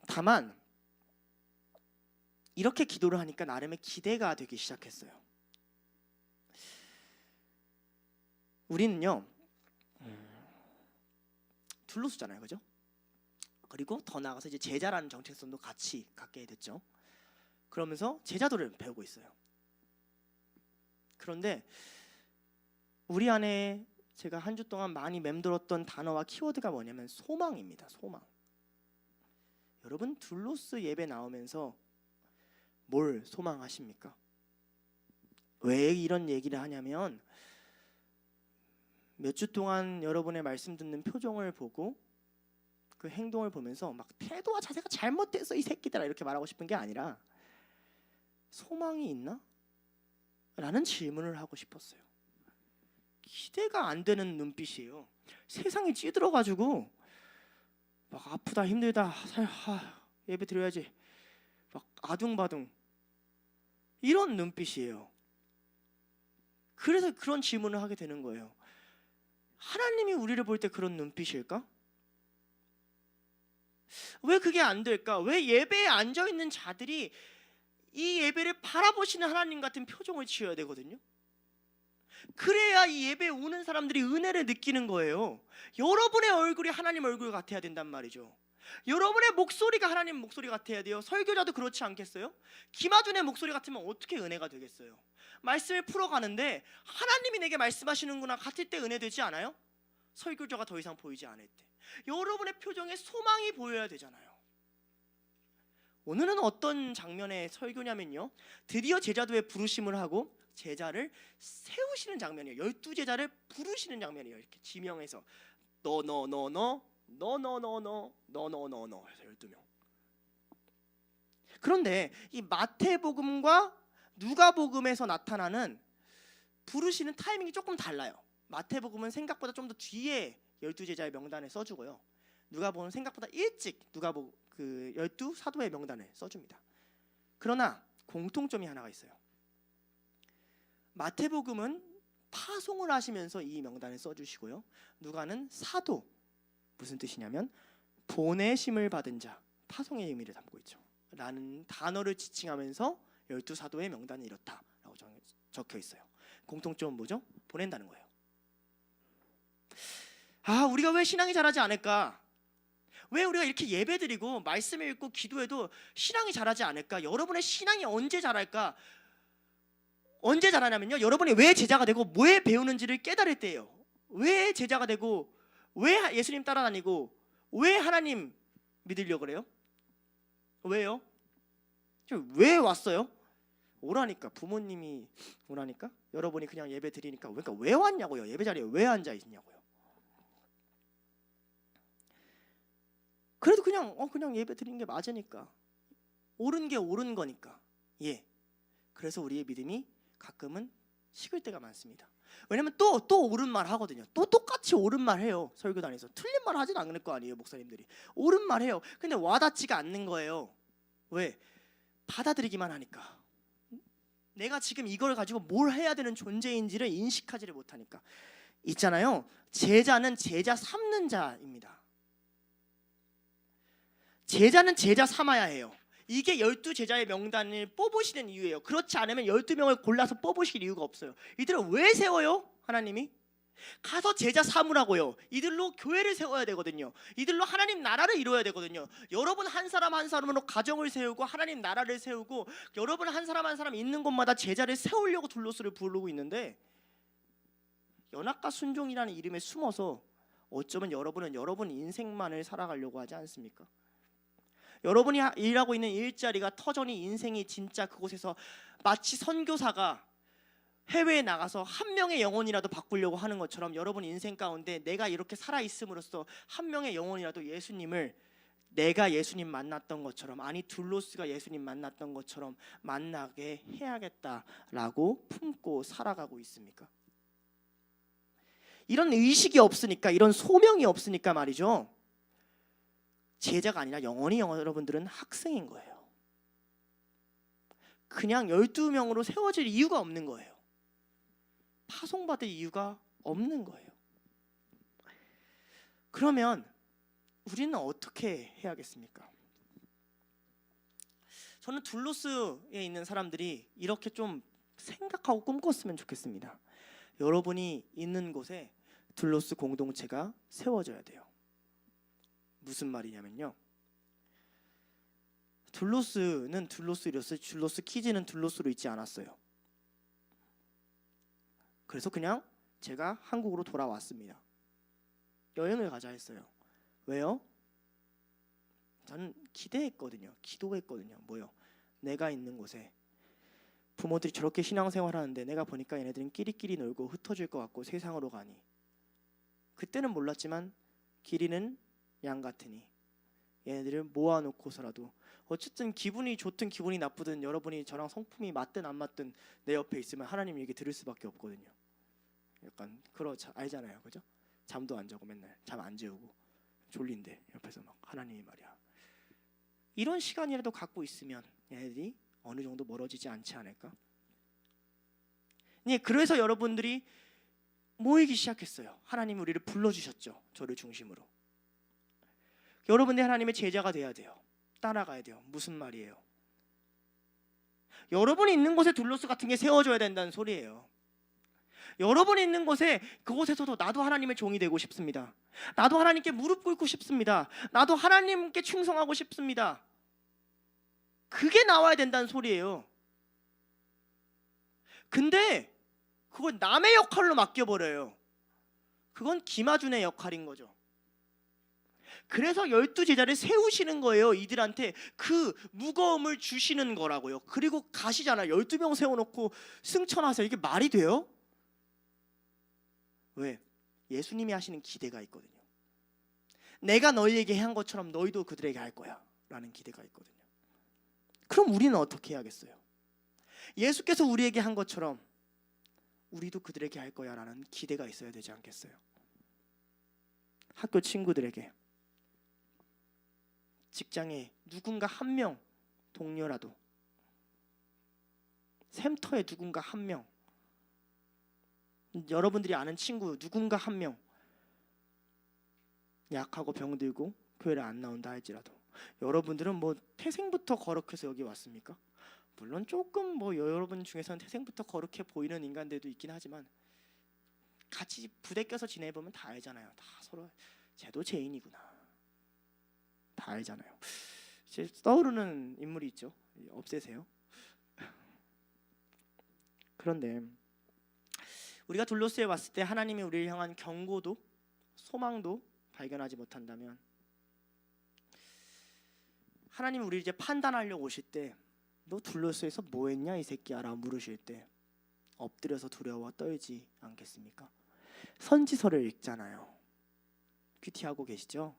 다만 이렇게 기도를 하니까 나름의 기대가 되기 시작했어요. 우리는요, 둘로스잖아요, 그죠? 그리고 더 나아가서 이제 제자라는 정체성도 같이 갖게 됐죠. 그러면서 제자도를 배우고 있어요. 그런데 우리 안에 제가 한 주 동안 많이 맴돌았던 단어와 키워드가 뭐냐면 소망입니다. 소망. 여러분 둘로스 예배 나오면서 뭘 소망하십니까? 왜 이런 얘기를 하냐면, 몇 주 동안 여러분의 말씀 듣는 표정을 보고 그 행동을 보면서 막 태도와 자세가 잘못됐어 이 새끼들아 이렇게 말하고 싶은 게 아니라, 소망이 있나? 라는 질문을 하고 싶었어요. 기대가 안 되는 눈빛이에요. 세상이 찌들어가지고 막 아프다 힘들다 예배 드려야지 막 아둥바둥 이런 눈빛이에요. 그래서 그런 질문을 하게 되는 거예요. 하나님이 우리를 볼 때 그런 눈빛일까? 왜 그게 안 될까? 왜 예배에 앉아있는 자들이 이 예배를 바라보시는 하나님 같은 표정을 지어야 되거든요. 그래야 이 예배에 오는 사람들이 은혜를 느끼는 거예요. 여러분의 얼굴이 하나님 얼굴 같아야 된단 말이죠. 여러분의 목소리가 하나님 목소리 같아야 돼요. 설교자도 그렇지 않겠어요? 김아준의 목소리 같으면 어떻게 은혜가 되겠어요? 말씀을 풀어가는데 하나님이 내게 말씀하시는구나 같을 때 은혜 되지 않아요? 설교자가 더 이상 보이지 않을 때 여러분의 표정에 소망이 보여야 되잖아요. 오늘은 어떤 장면의 설교냐면요, 드디어 제자도에 부르심을 하고 제자를 세우시는 장면이에요. 12제자를 부르시는 장면이에요. 이렇게 지명해서 너 해서 12명. 그런데 이 마태복음과 누가복음에서 나타나는 부르시는 타이밍이 조금 달라요. 마태복음은 생각보다 좀 더 뒤에 12제자의 명단에 써주고요, 누가복음은 생각보다 일찍 그 12사도의 명단에 써줍니다. 그러나 공통점이 하나가 있어요. 마태복음은 파송을 하시면서 이 명단을 써주시고요. 누가는 사도, 무슨 뜻이냐면 보내심을 받은 자, 파송의 의미를 담고 있죠. 라는 단어를 지칭하면서 12사도의 명단이 이렇다라고 적혀 있어요. 공통점은 뭐죠? 보낸다는 거예요. 아, 우리가 왜 신앙이 자라지 않을까? 왜 우리가 이렇게 예배드리고 말씀 읽고 기도해도 신앙이 자라지 않을까? 여러분의 신앙이 언제 자랄까? 언제 자라냐면요, 여러분이 왜 제자가 되고 뭐 배우는지를 깨달을 때예요. 왜 제자가 되고 왜 예수님 따라다니고 왜 하나님 믿으려고 그래요? 왜요? 왜 왔어요? 오라니까. 부모님이 오라니까? 여러분이 그냥 예배 드리니까. 그러니까 왜 왔냐고요? 예배 자리에 왜 앉아 있냐고요? 그래도 그냥 예배 드리는 게 맞으니까. 옳은 게 옳은 거니까. 예. 그래서 우리의 믿음이 가끔은 식을 때가 많습니다. 왜냐면 또 옳은 말 하거든요. 또 똑같이 옳은 말 해요. 설교단에서 틀린 말 하진 않을 거 아니에요, 목사님들이. 옳은 말 해요. 근데 와닿지가 않는 거예요. 왜? 받아들이기만 하니까. 내가 지금 이걸 가지고 뭘 해야 되는 존재인지를 인식하지를 못하니까. 있잖아요, 제자는 제자 삼는 자입니다. 제자는 제자 삼아야 해요. 이게 12제자의 명단을 뽑으시는 이유예요. 그렇지 않으면 12명을 골라서 뽑으실 이유가 없어요. 이들을 왜 세워요? 하나님이 가서 제자 삼으라고요. 이들로 교회를 세워야 되거든요. 이들로 하나님 나라를 이루어야 되거든요. 여러분 한 사람 한 사람으로 가정을 세우고 하나님 나라를 세우고, 여러분 한 사람 있는 곳마다 제자를 세우려고 둘로스를 부르고 있는데, 연합과 순종이라는 이름에 숨어서 어쩌면 여러분은 여러분 인생만을 살아가려고 하지 않습니까? 여러분이 일하고 있는 일자리가 터전이 인생이 진짜 그곳에서 마치 선교사가 해외에 나가서 한 명의 영혼이라도 바꾸려고 하는 것처럼, 여러분 인생 가운데 내가 이렇게 살아있음으로써 한 명의 영혼이라도 예수님을, 내가 예수님 만났던 것처럼, 아니 둘로스가 예수님 만났던 것처럼 만나게 해야겠다라고 품고 살아가고 있습니까? 이런 의식이 없으니까, 이런 소명이 없으니까 말이죠, 제자가 아니라 영원히 여러분들은 학생인 거예요. 그냥 12명으로 세워질 이유가 없는 거예요. 파송받을 이유가 없는 거예요. 그러면 우리는 어떻게 해야겠습니까? 저는 둘로스에 있는 사람들이 이렇게 좀 생각하고 꿈꿨으면 좋겠습니다. 여러분이 있는 곳에 둘로스 공동체가 세워져야 돼요. 무슨 말이냐면요, 둘로스는 둘로스였어요. 둘로스 키즈는 둘로스로 있지 않았어요. 그래서 그냥 제가 한국으로 돌아왔습니다. 여행을 가자 했어요. 왜요? 저는 기대했거든요. 기도했거든요. 뭐요? 내가 있는 곳에 부모들이 저렇게 신앙생활하는데 내가 보니까 얘네들은 끼리끼리 놀고 흩어질 것 같고 세상으로 가니, 그때는 몰랐지만 길이는 양 같으니 얘네들을 모아놓고서라도 어쨌든 기분이 좋든 기분이 나쁘든 여러분이 저랑 성품이 맞든 안 맞든 내 옆에 있으면 하나님 얘기 들을 수밖에 없거든요. 약간 알잖아요, 그죠? 잠도 안 자고 맨날 잠 안 재우고 졸린데 옆에서 막 하나님이 말이야. 이런 시간이라도 갖고 있으면 얘네들이 어느 정도 멀어지지 않지 않을까? 네, 그래서 여러분들이 모이기 시작했어요. 하나님이 우리를 불러주셨죠. 저를 중심으로. 여러분들이 하나님의 제자가 돼야 돼요. 따라가야 돼요. 무슨 말이에요? 여러분이 있는 곳에 둘로스 같은 게 세워져야 된다는 소리예요. 여러분이 있는 곳에, 그곳에서도 나도 하나님의 종이 되고 싶습니다. 나도 하나님께 무릎 꿇고 싶습니다. 나도 하나님께 충성하고 싶습니다. 그게 나와야 된다는 소리예요. 근데 그걸 남의 역할로 맡겨버려요. 그건 김아준의 역할인 거죠. 그래서 12제자를 세우시는 거예요. 이들한테 그 무거움을 주시는 거라고요. 그리고 가시잖아요. 12명 세워놓고 승천하세요. 이게 말이 돼요? 왜? 예수님이 하시는 기대가 있거든요. 내가 너희에게 한 것처럼 너희도 그들에게 할 거야 라는 기대가 있거든요. 그럼 우리는 어떻게 해야겠어요? 예수께서 우리에게 한 것처럼 우리도 그들에게 할 거야 라는 기대가 있어야 되지 않겠어요? 학교 친구들에게, 직장에 누군가 한 명 동료라도, 샘터에 누군가 한 명 여러분들이 아는 친구 누군가 한 명 약하고 병들고 교회를 안 나온다 할지라도 여러분들은 뭐 태생부터 거룩해서 여기 왔습니까? 물론 조금 뭐 여러분 중에서는 태생부터 거룩해 보이는 인간들도 있긴 하지만 같이 부대껴서 지내보면 다 알잖아요. 다 서로 쟤도 죄인이구나. 다 알잖아요. 이제 떠오르는 인물이 있죠. 없애세요. 그런데 우리가 둘로스에 왔을 때 하나님이 우리를 향한 경고도 소망도 발견하지 못한다면 하나님이 우리를 이제 판단하려고 오실 때 너 둘로스에서 뭐 했냐 이 새끼야 라고 물으실 때 엎드려서 두려워 떨지 않겠습니까? 선지서를 읽잖아요. 큐티하고 계시죠?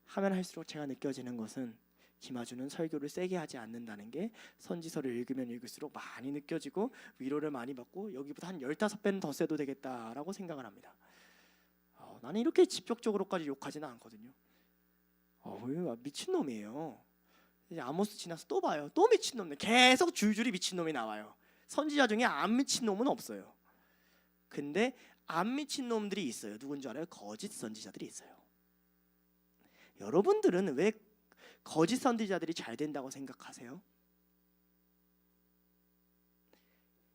하면 할수록 제가 느껴지는 것은 김아주는 설교를 세게 하지 않는다는 게 선지서를 읽으면 읽을수록 많이 느껴지고 위로를 많이 받고 여기보다 한 15배는 더 세도 되겠다라고 생각을 합니다. 나는 이렇게 직접적으로까지 욕하지는 않거든요. 미친놈이에요. 이제 아모스 지나서 또 봐요. 또 미친놈네. 계속 줄줄이 미친놈이 나와요. 선지자 중에 안 미친놈은 없어요. 근데 안 미친놈들이 있어요. 누군지 알아요? 거짓 선지자들이 있어요. 여러분들은 왜 거짓 선지자들이 잘 된다고 생각하세요?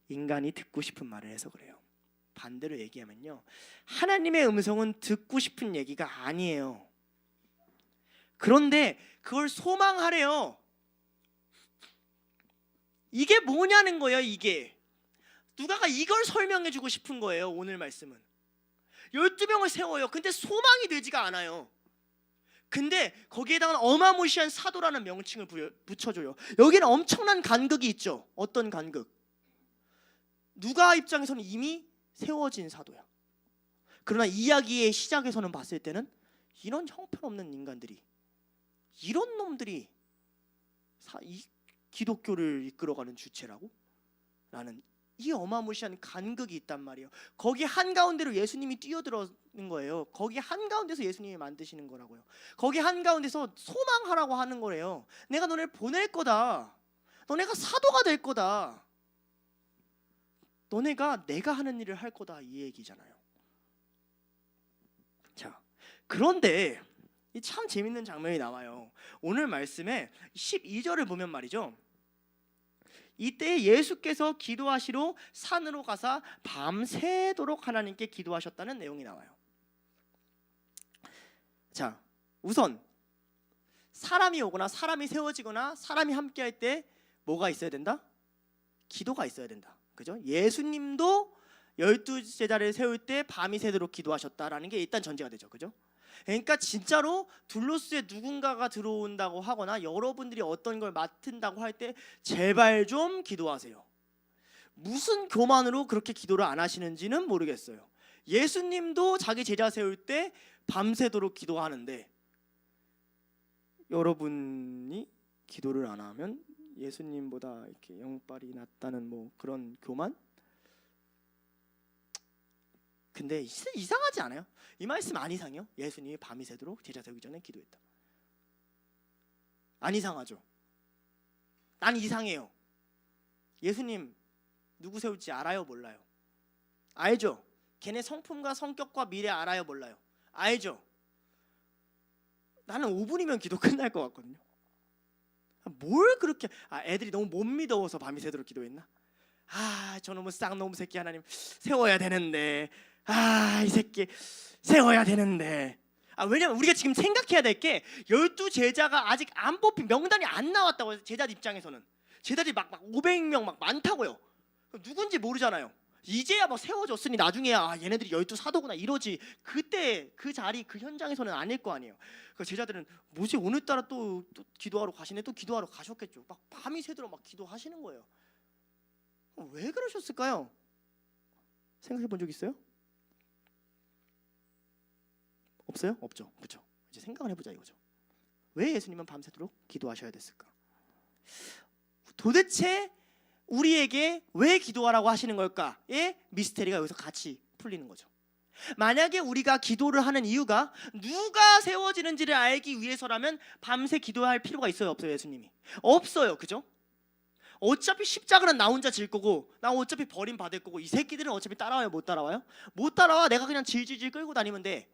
인간이 듣고 싶은 말을 해서 그래요. 반대로 얘기하면요, 하나님의 음성은 듣고 싶은 얘기가 아니에요. 그런데 그걸 소망하래요. 이게 뭐냐는 거예요. 이게 누가가 이걸 설명해주고 싶은 거예요. 오늘 말씀은 12명을 세워요. 근데 소망이 되지가 않아요. 근데 거기에다가 어마무시한 사도라는 명칭을 붙여줘요. 여기는 엄청난 간극이 있죠. 어떤 간극? 누가 입장에서는 이미 세워진 사도야. 그러나 이야기의 시작에서는 봤을 때는 이런 형편없는 인간들이, 이런 놈들이 이 기독교를 이끌어가는 주체라고? 라는 이 어마무시한 간극이 있단 말이에요. 거기 한가운데로 예수님이 뛰어들어는 거예요. 거기 한가운데서 예수님이 만드시는 거라고요. 거기 한가운데서 소망하라고 하는 거래요. 내가 너네를 보낼 거다. 너네가 사도가 될 거다. 너네가 내가 하는 일을 할 거다. 이 얘기잖아요. 자, 그런데 참 재밌는 장면이 나와요. 오늘 말씀에 12절을 보면 말이죠, 이때 예수께서 기도하시러 산으로 가사 밤새도록 하나님께 기도하셨다는 내용이 나와요. 자, 우선 사람이 오거나 사람이 세워지거나 사람이 함께할 때 뭐가 있어야 된다? 기도가 있어야 된다. 그죠? 예수님도 12제자를 세울 때 밤이 새도록 기도하셨다라는 게 일단 전제가 되죠. 그죠? 그러니까 진짜로 둘로스에 누군가가 들어온다고 하거나 여러분들이 어떤 걸 맡은다고 할 때 제발 좀 기도하세요. 무슨 교만으로 그렇게 기도를 안 하시는지는 모르겠어요. 예수님도 자기 제자 세울 때 밤새도록 기도하는데 여러분이 기도를 안 하면 예수님보다 이렇게 영빨이 낮다는 뭐 그런 교만? 근데 이상하지 않아요? 이 말씀 안 이상해요? 예수님이 밤이 새도록 제자 세우기 전에 기도했다. 안 이상하죠? 난 이상해요. 예수님 누구 세울지 알아요? 몰라요? 알죠? 걔네 성품과 성격과 미래 알아요? 몰라요? 알죠? 나는 5분이면 기도 끝날 것 같거든요. 뭘 그렇게 애들이 너무 못 믿어서 밤이 새도록 기도했나? 저놈의 쌍놈 새끼 하나님 세워야 되는데, 이 새끼 세워야 되는데. 왜냐면 우리가 지금 생각해야 될 게 12제자가 아직 안 뽑힌 명단이 안 나왔다고. 제자들 입장에서는 제자들이 막 500명 막 많다고요. 누군지 모르잖아요. 이제야 막 세워졌으니 나중에야 얘네들이 12사도구나 이러지. 그때 그 자리 그 현장에서는 아닐 거 아니에요. 그 제자들은 뭐지 오늘따라 또 기도하러 가시네. 또 기도하러 가셨겠죠. 막 밤이 새도록 막 기도하시는 거예요. 왜 그러셨을까요? 생각해 본 적 있어요? 없어요? 없죠. 그렇죠. 이제 생각을 해보자 이거죠. 왜 예수님은 밤새도록 기도하셔야 됐을까? 도대체 우리에게 왜 기도하라고 하시는 걸까의 미스테리가 여기서 같이 풀리는 거죠. 만약에 우리가 기도를 하는 이유가 누가 세워지는지를 알기 위해서라면 밤새 기도할 필요가 있어요? 없어요? 예수님이 없어요. 그죠? 어차피 십자가는 나 혼자 질 거고 나 어차피 버림받을 거고 이 새끼들은 어차피 따라와요 못 따라와요? 못 따라와. 내가 그냥 질질질 끌고 다니면 돼.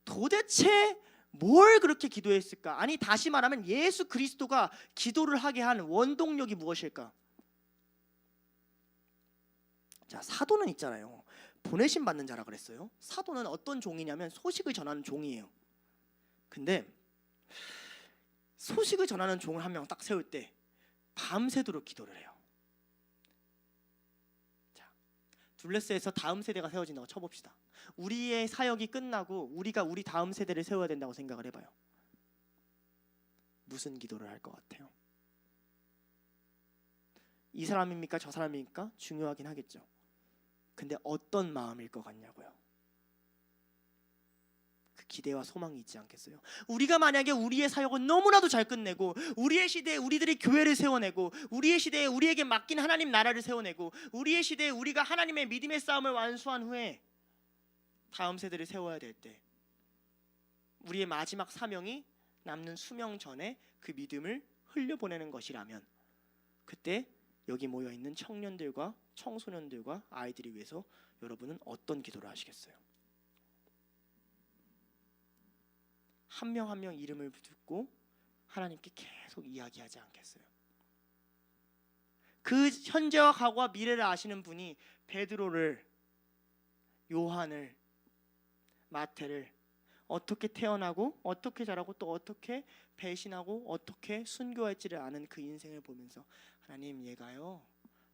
도대체 뭘 그렇게 기도했을까? 아니 다시 말하면 예수 그리스도가 기도를 하게 한 원동력이 무엇일까? 자, 사도는 있잖아요. 보내심 받는 자라 그랬어요. 사도는 어떤 종이냐면 소식을 전하는 종이에요. 근데 소식을 전하는 종을 한 명 딱 세울 때 밤새도록 기도를 해요. 자, 둘레스에서 다음 세대가 세워진다고 쳐봅시다. 우리의 사역이 끝나고 우리가 우리 다음 세대를 세워야 된다고 생각을 해봐요. 무슨 기도를 할 것 같아요? 이 사람입니까? 저 사람입니까? 중요하긴 하겠죠. 근데 어떤 마음일 것 같냐고요. 그 기대와 소망이 있지 않겠어요? 우리가 만약에 우리의 사역을 너무나도 잘 끝내고 우리의 시대에 우리들이 교회를 세워내고 우리의 시대에 우리에게 맡긴 하나님 나라를 세워내고 우리의 시대에 우리가 하나님의 믿음의 싸움을 완수한 후에 다음 세대를 세워야 될 때 우리의 마지막 사명이 남는 수명 전에 그 믿음을 흘려보내는 것이라면 그때 여기 모여있는 청년들과 청소년들과 아이들이 위해서 여러분은 어떤 기도를 하시겠어요? 한 명 한 명 이름을 듣고 하나님께 계속 이야기하지 않겠어요? 그 현재와 과거와 미래를 아시는 분이 베드로를, 요한을, 마태를 어떻게 태어나고 어떻게 자라고 또 어떻게 배신하고 어떻게 순교할지를 아는 그 인생을 보면서 하나님 얘가요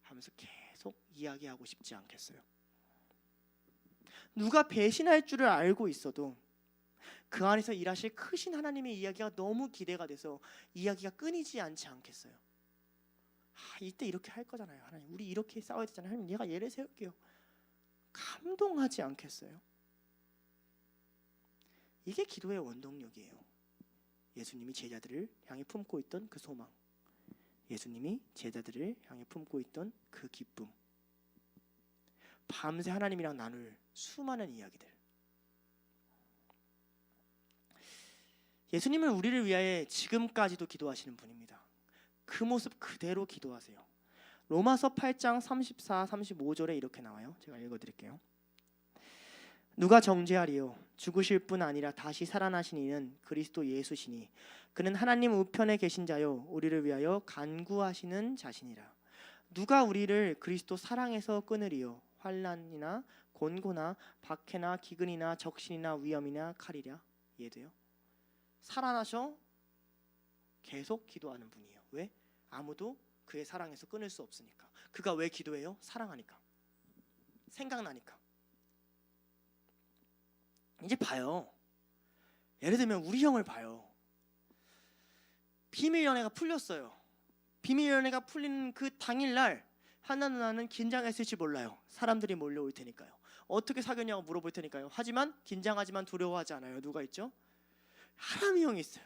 하면서 계속 이야기하고 싶지 않겠어요? 누가 배신할 줄을 알고 있어도 그 안에서 일하실 크신 하나님의 이야기가 너무 기대가 돼서 이야기가 끊이지 않지 않겠어요? 이때 이렇게 할 거잖아요. 하나님 우리 이렇게 싸워야 되잖아요. 하나님 얘가 얘를 세울게요. 감동하지 않겠어요? 이게 기도의 원동력이에요. 예수님이 제자들을 향해 품고 있던 그 소망, 예수님이 제자들을 향해 품고 있던 그 기쁨, 밤새 하나님이랑 나눌 수많은 이야기들. 예수님은 우리를 위하여 지금까지도 기도하시는 분입니다. 그 모습 그대로 기도하세요. 로마서 8장 34, 35절에 이렇게 나와요. 제가 읽어드릴게요. 누가 정죄하리요? 죽으실 뿐 아니라 다시 살아나신 이는 그리스도 예수시니 그는 하나님 우편에 계신 자요 우리를 위하여 간구하시는 자시니라. 누가 우리를 그리스도 사랑에서 끊으리요? 환난이나 곤고나 박해나 기근이나 적신이나 위험이나 칼이랴. 이해돼요? 살아나셔 계속 기도하는 분이에요. 왜? 아무도 그의 사랑에서 끊을 수 없으니까. 그가 왜 기도해요? 사랑하니까, 생각나니까. 이제 봐요. 예를 들면 우리 형을 봐요. 비밀 연애가 풀렸어요. 비밀 연애가 풀리는 그 당일날 하나 누나는 긴장했을지 몰라요. 사람들이 몰려올 테니까요. 어떻게 사귀었냐고 물어볼 테니까요. 하지만 긴장하지만 두려워하지 않아요. 누가 있죠? 하람이 형이 있어요.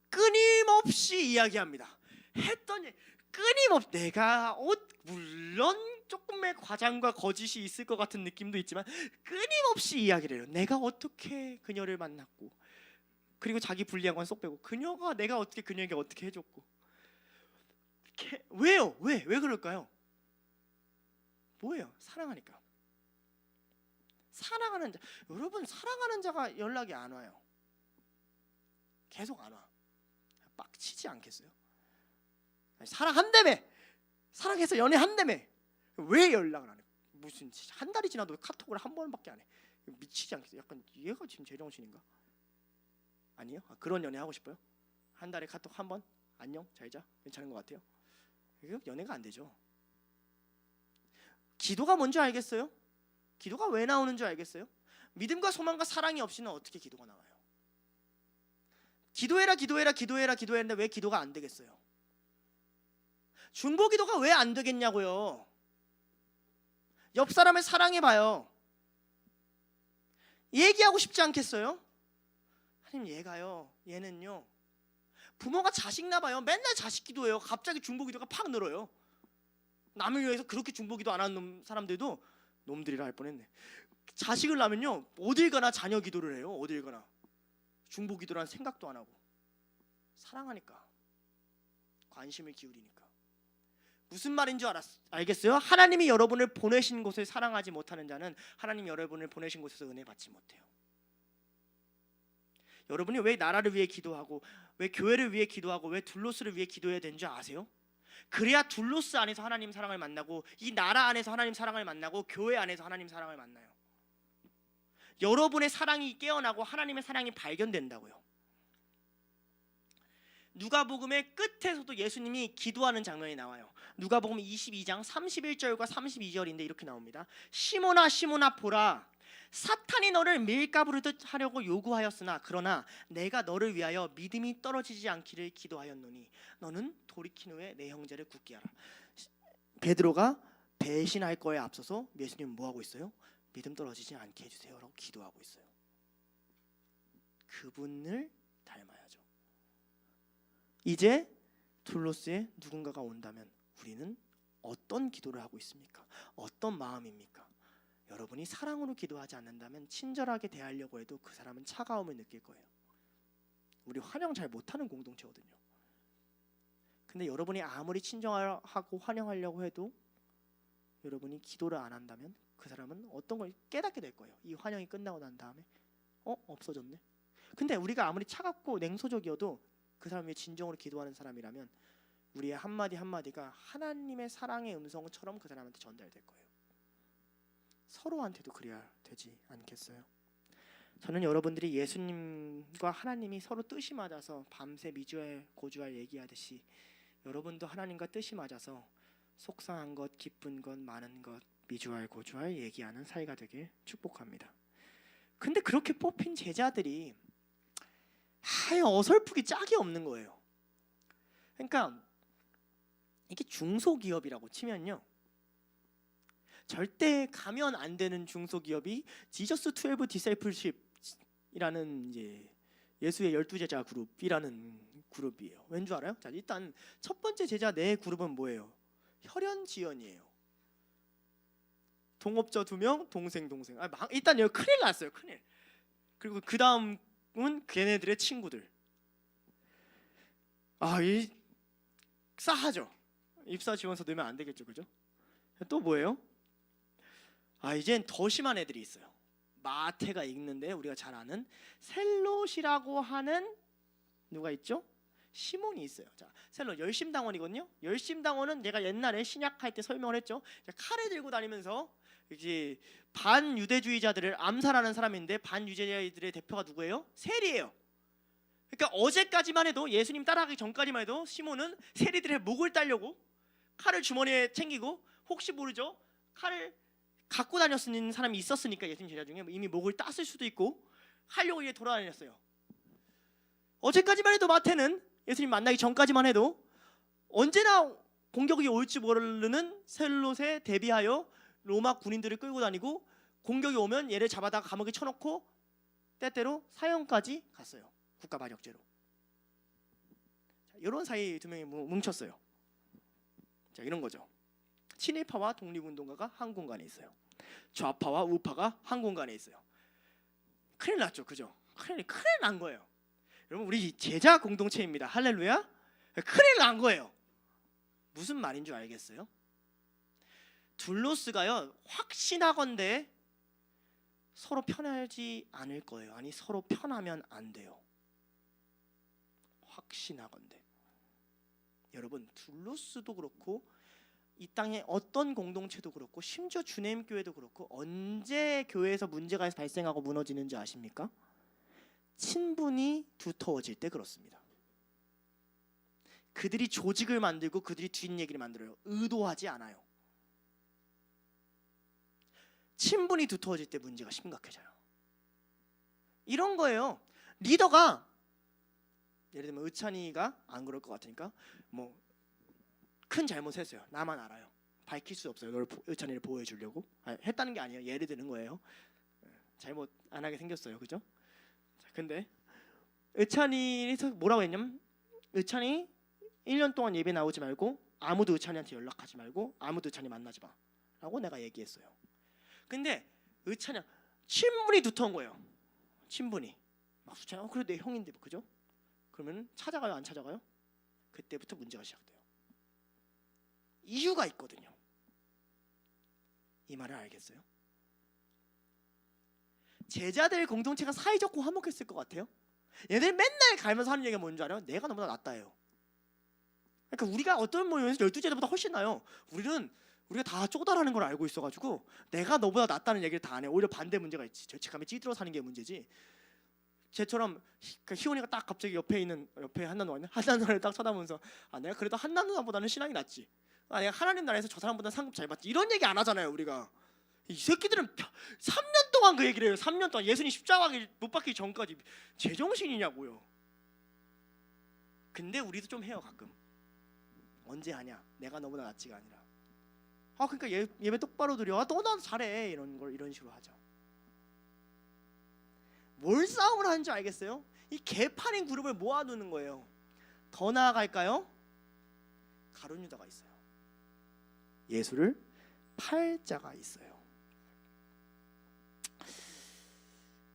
끊임없이 이야기합니다. 했더니 끊임없이 내가 물론 조금의 과장과 거짓이 있을 것 같은 느낌도 있지만 끊임없이 이야기를 해요. 내가 어떻게 그녀를 만났고 그리고 자기 불리한 건 쏙 빼고 그녀가 내가 어떻게 그녀에게 어떻게 해줬고. 왜요? 왜 그럴까요? 뭐예요? 사랑하니까. 사랑하는 자. 여러분 사랑하는 자가 연락이 안 와요. 계속 안 와. 빡치지 않겠어요? 사랑한다며. 사랑해서 연애한다며. 왜 연락을 안 해? 무슨 한 달이 지나도 카톡을 한 번밖에 안 해. 미치지 않겠어요? 약간 얘가 지금 제정신인가? 아니요? 그런 연애 하고 싶어요? 한 달에 카톡 한 번? 안녕? 잘 자? 괜찮은 것 같아요? 이거 연애가 안 되죠. 기도가 뭔지 알겠어요? 기도가 왜 나오는 줄 알겠어요? 믿음과 소망과 사랑이 없이는 어떻게 기도가 나와요? 기도해라 했는데 왜 기도가 안 되겠어요? 중보 기도가 왜 안 되겠냐고요? 옆 사람을 사랑해봐요. 얘기하고 싶지 않겠어요? 하나님 얘는요 부모가 자식 낳아요. 맨날 자식 기도해요. 갑자기 중보 기도가 팍 늘어요. 남을 위해서 그렇게 중보 기도 안 하는 사람들도 놈들이라 할 뻔했네. 자식을 낳으면요 어딜 가나 자녀 기도를 해요. 어딜 가나 중보 기도라는 생각도 안 하고. 사랑하니까, 관심을 기울이니까. 무슨 말인 줄 알겠어요? 하나님이 여러분을 보내신 곳을 사랑하지 못하는 자는 하나님이 여러분을 보내신 곳에서 은혜 받지 못해요. 여러분이 왜 나라를 위해 기도하고 왜 교회를 위해 기도하고 왜 둘로스를 위해 기도해야 되는 줄 아세요? 그래야 둘로스 안에서 하나님 사랑을 만나고 이 나라 안에서 하나님 사랑을 만나고 교회 안에서 하나님 사랑을 만나요. 여러분의 사랑이 깨어나고 하나님의 사랑이 발견된다고요. 누가복음의 끝에서도 예수님이 기도하는 장면이 나와요. 누가복음 22장 31절과 32절인데 이렇게 나옵니다. 시몬아 시몬아 보라, 사탄이 너를 밀가부르듯 하려고 요구하였으나 그러나 내가 너를 위하여 믿음이 떨어지지 않기를 기도하였노니 너는 돌이킨 후에 내 형제를 굳게 하라. 베드로가 배신할 거에 앞서서 예수님은 뭐 하고 있어요? 믿음 떨어지지 않게 해주세요 라고 기도하고 있어요. 그분을 닮아야죠. 이제 둘로스에 누군가가 온다면 우리는 어떤 기도를 하고 있습니까? 어떤 마음입니까? 여러분이 사랑으로 기도하지 않는다면 친절하게 대하려고 해도 그 사람은 차가움을 느낄 거예요. 우리 환영 잘 못하는 공동체거든요. 근데 여러분이 아무리 친절하고 환영하려고 해도 여러분이 기도를 안 한다면 그 사람은 어떤 걸 깨닫게 될 거예요. 이 환영이 끝나고 난 다음에 없어졌네. 근데 우리가 아무리 차갑고 냉소적이어도 그 사람 위해 진정으로 기도하는 사람이라면 우리의 한마디 한마디가 하나님의 사랑의 음성처럼 그 사람한테 전달될 거예요. 서로한테도 그래야 되지 않겠어요? 저는 여러분들이 예수님과 하나님이 서로 뜻이 맞아서 밤새 미주알 고주알 얘기하듯이 여러분도 하나님과 뜻이 맞아서 속상한 것, 기쁜 것, 많은 것 미주알 고주알 얘기하는 사이가 되길 축복합니다. 근데 그렇게 뽑힌 제자들이 하여 어설프기 짝이 없는 거예요. 그러니까 이게 중소기업이라고 치면요, 절대 가면 안 되는 중소기업이 지저스 12 디사이플십이라는 이제 예수의 12제자 그룹이라는 그룹이에요. 왠 줄 알아요? 자, 일단 첫 번째 제자 네 그룹은 뭐예요? 혈연지연이에요. 동업자 2명, 동생. 일단 여기 큰일 났어요. 큰일. 그리고 그 다음은 걔네들의 친구들. 이 싸하죠. 입사 지원서 넣으면 안 되겠죠, 그죠? 또 뭐예요? 이젠 더 심한 애들이 있어요. 마태가 읽는데 우리가 잘 아는 셀롯이라고 하는 누가 있죠? 시몬이 있어요. 자, 셀롯 열심당원이거든요. 열심당원은 내가 옛날에 신약할 때 설명을 했죠. 칼을 들고 다니면서 이제 반유대주의자들을 암살하는 사람인데 반유대주의자들의 대표가 누구예요? 세리예요. 그러니까 어제까지만 해도 예수님 따라가기 전까지만 해도 시몬은 세리들의 목을 따려고 칼을 주머니에 챙기고 혹시 모르죠? 칼을 갖고 다녔는 사람이 있었으니까 예수님 제자 중에 이미 목을 땄을 수도 있고 하려고 이제 돌아다녔어요. 어제까지만 해도 마태는 예수님 만나기 전까지만 해도 언제나 공격이 올지 모르는 셀롯에 대비하여 로마 군인들을 끌고 다니고 공격이 오면 얘를 잡아다가 감옥에 쳐놓고 때때로 사형까지 갔어요. 국가반역죄로. 이런 사이 두 명이 뭉쳤어요. 자, 이런 거죠. 친일파와 독립운동가가 한 공간에 있어요. 좌파와 우파가 한 공간에 있어요. 큰일 났죠, 그죠? 큰일 난 거예요. 여러분, 우리 제자 공동체입니다. 할렐루야. 큰일 난 거예요. 무슨 말인 줄 알겠어요? 둘로스가요, 확신하건대 서로 편하지 않을 거예요. 아니, 서로 편하면 안 돼요. 확신하건대. 여러분, 둘로스도 그렇고 이 땅의 어떤 공동체도 그렇고 심지어 주님 교회도 그렇고 언제 교회에서 문제가 발생하고 무너지는지 아십니까? 친분이 두터워질 때 그렇습니다. 그들이 조직을 만들고 그들이 뒷얘기를 만들어요. 의도하지 않아요. 친분이 두터워질 때 문제가 심각해져요. 이런 거예요. 리더가 예를 들면 의찬이가 안 그럴 것 같으니까 뭐 큰 잘못했어요. 나만 알아요. 밝힐 수 없어요. 너를 의찬이를 보호해 주려고 했다는 게 아니에요. 예를 드는 거예요. 잘못 안 하게 생겼어요, 그죠? 근데 의찬이에서 뭐라고 했냐면 의찬이 1년 동안 예배 나오지 말고 아무도 의찬이한테 연락하지 말고 아무도 의찬이 만나지 마 라고 내가 얘기했어요. 근데 의찬이 친분이 두터운 거예요. 친분이 막 수찬이 그래 내 형인데 그죠? 그러면 찾아가요 안 찾아가요? 그때부터 문제가 시작돼요. 이유가 있거든요. 이 말을 알겠어요? 제자들 공동체가 사이좋고 화목했을 것 같아요? 얘들 맨날 가면서 하는 얘기가 뭔지 알아요? 내가 너보다 낫다예요. 그러니까 우리가 어떤 모임에서 12제자보다 훨씬 나요. 우리가 다 쪼다라는 걸 알고 있어가지고 내가 너보다 낫다는 얘기를 다 안 해. 오히려 반대 문제가 있지. 죄책감에 찌들어 사는 게 문제지. 쟤처럼 희원이가 딱 갑자기 옆에 한나 누나 있네. 한나 누나를 딱 쳐다보면서 내가 그래도 한나 누나보다는 신앙이 낫지. 내가 하나님 나라에서 저 사람보다 상급 잘 받지. 이런 얘기 안 하잖아요 우리가. 이 새끼들은 3년 동안 그 얘기를 해요. 3년 동안 예수님 십자가 못 박히기 전까지. 제정신이냐고요. 근데 우리도 좀 해요 가끔. 언제 하냐? 내가 너보다 낫지가 아니라. 그러니까 예배 똑바로 드려. 너 잘해. 이런 식으로 하죠. 뭘 싸움을 하는지 알겠어요? 이 개판인 그룹을 모아두는 거예요. 더 나아갈까요? 가룟 유다가 있어요. 예수를 팔 자가 있어요.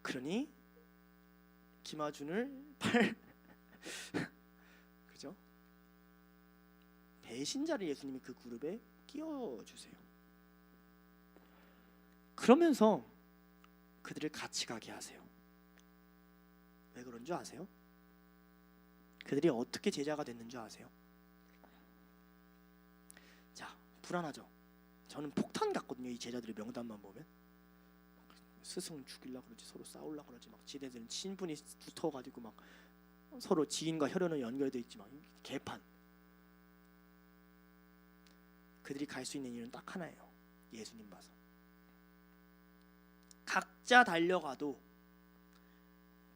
그러니 김아준을 그죠? 배신자를 예수님이 그 그룹에 끼워주세요. 그러면서 그들을 같이 가게 하세요. 왜 그런 줄 아세요? 그들이 어떻게 제자가 됐는 줄 아세요? 자, 불안하죠? 저는 폭탄 같거든요. 이 제자들의 명단만 보면 스승 죽이려고 그러지, 서로 싸우려고 그러지, 막 지대들은 친분이 두터워가지고 막 서로 지인과 혈연은 연결돼 있지, 막 개판. 그들이 갈 수 있는 이유는 딱 하나예요. 예수님 봐서. 각자 달려가도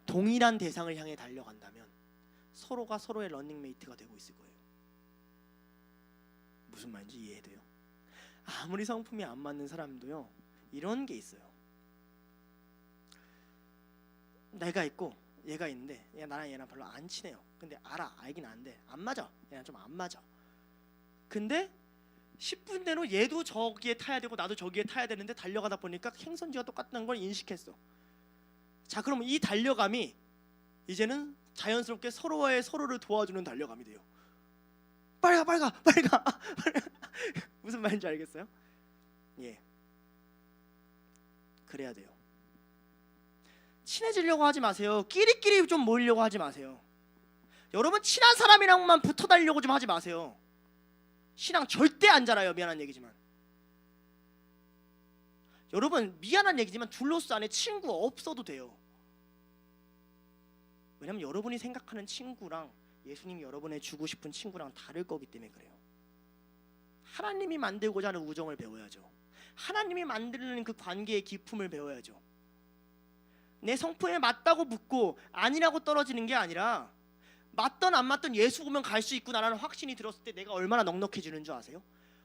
동일한 대상을 향해 달려간다면 서로가 서로의 런닝메이트가 되고 있을 거예요. 무슨 말인지 이해돼요? 아무리 성품이 안 맞는 사람도요 이런 게 있어요. 내가 있고 얘가 있는데 나랑 얘랑 별로 안 친해요. 근데 알긴 아는데 안 맞아. 얘랑 좀 안 맞아. 근데 10분 내로 얘도 저기에 타야 되고 나도 저기에 타야 되는데 달려가다 보니까 행선지가 똑같다는 걸 인식했어. 자, 그럼 이 달려감이 이제는 자연스럽게 서로를 도와주는 달려감이 돼요. 빨리 가. 무슨 말인지 알겠어요? 예. 그래야 돼요. 친해지려고 하지 마세요. 끼리끼리 좀 모이려고 하지 마세요. 여러분 친한 사람이랑만 붙어 다니려고 좀 하지 마세요. 신앙 절대 안 자라요. 미안한 얘기지만. 여러분 미안한 얘기지만 둘로스 안에 친구 없어도 돼요. 왜냐면 여러분이 생각하는 친구랑 예수님이 여러분의 주고 싶은 친구랑 다를 거기 때문에 그래요. 하나님이 만들고자 하는 우정을 배워야죠. 하나님이 만드는 그 관계의 기품을 배워야죠. 내 성품에 맞다고 묻고 아니라고 떨어지는 게 아니라 맞던 안 맞던 예수 보면 갈 수 있구나라는 확신이 들었을 때 내가 얼마나 넉넉해지는 줄 아세요?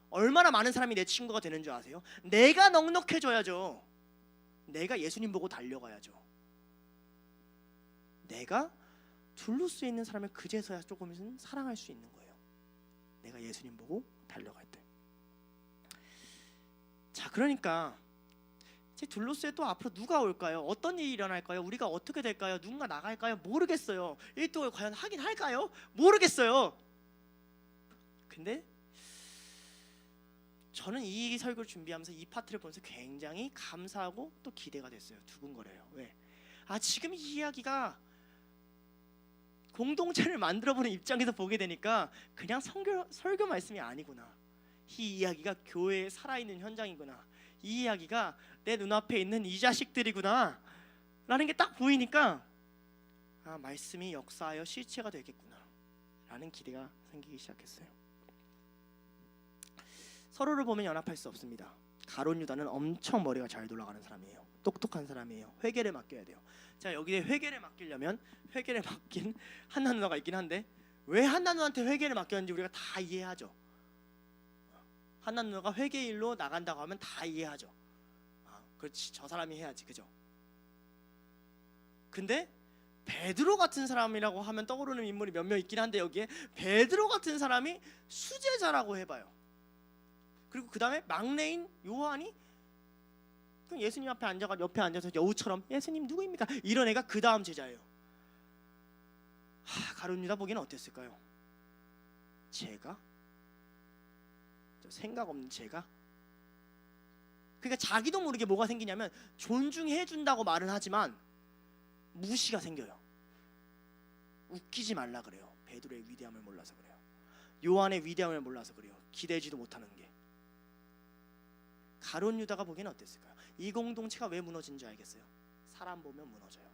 얼마나 많은 사람이 내 친구가 되는 줄 아세요? 내가 넉넉해져야죠. 내가 예수님 보고 달려가야죠. 내가 둘러싸여 있는 사람을 그제서야 조금은 사랑할 수 있는 거예요. 내가 예수님 보고 달려갈 때. 자, 그러니까 제 둘러싸여 또 앞으로 누가 올까요? 어떤 일이 일어날까요? 우리가 어떻게 될까요? 누군가 나갈까요? 모르겠어요. 일도 과연 하긴 할까요? 모르겠어요. 근데 저는 이 설교를 준비하면서 이 파트를 보면서 굉장히 감사하고 또 기대가 됐어요. 두근거려요. 왜? 지금 이 이야기가 공동체를 만들어보는 입장에서 보게 되니까 그냥 설교 말씀이 아니구나. 이 이야기가 교회에 살아있는 현장이구나. 이 이야기가 내 눈앞에 있는 이 자식들이구나 라는 게 딱 보이니까 말씀이 역사하여 실체가 되겠구나 라는 기대가 생기기 시작했어요. 서로를 보면 연합할 수 없습니다. 가룟 유다는 엄청 머리가 잘 돌아가는 사람이에요. 똑똑한 사람이에요. 회개를 맡겨야 돼요. 자, 여기에 회개를 맡기려면 회개를 맡긴 한나 누나가 있긴 한데 왜 한나 누나한테 회개를 맡겼는지 우리가 다 이해하죠. 한나 누나가 회개일로 나간다고 하면 다 이해하죠. 그렇지, 저 사람이 해야지, 그죠? 근데 베드로 같은 사람이라고 하면 떠오르는 인물이 몇 명 있긴 한데 여기에 베드로 같은 사람이 수제자라고 해봐요. 그리고 그 다음에 막내인 요한이 예수님 옆에 앉아서 여우처럼 예수님 누구입니까? 이런 애가 그 다음 제자예요. 가룟 유다 보기에는 어땠을까요? 제가 생각 없는 제가. 그러니까 자기도 모르게 뭐가 생기냐면 존중해 준다고 말은 하지만 무시가 생겨요. 웃기지 말라 그래요. 베드로의 위대함을 몰라서 그래요. 요한의 위대함을 몰라서 그래요. 기대지도 못하는 게. 가룟 유다가 보기에는 어땠을까요? 이 공동체가 왜 무너진 줄 알겠어요? 사람 보면 무너져요.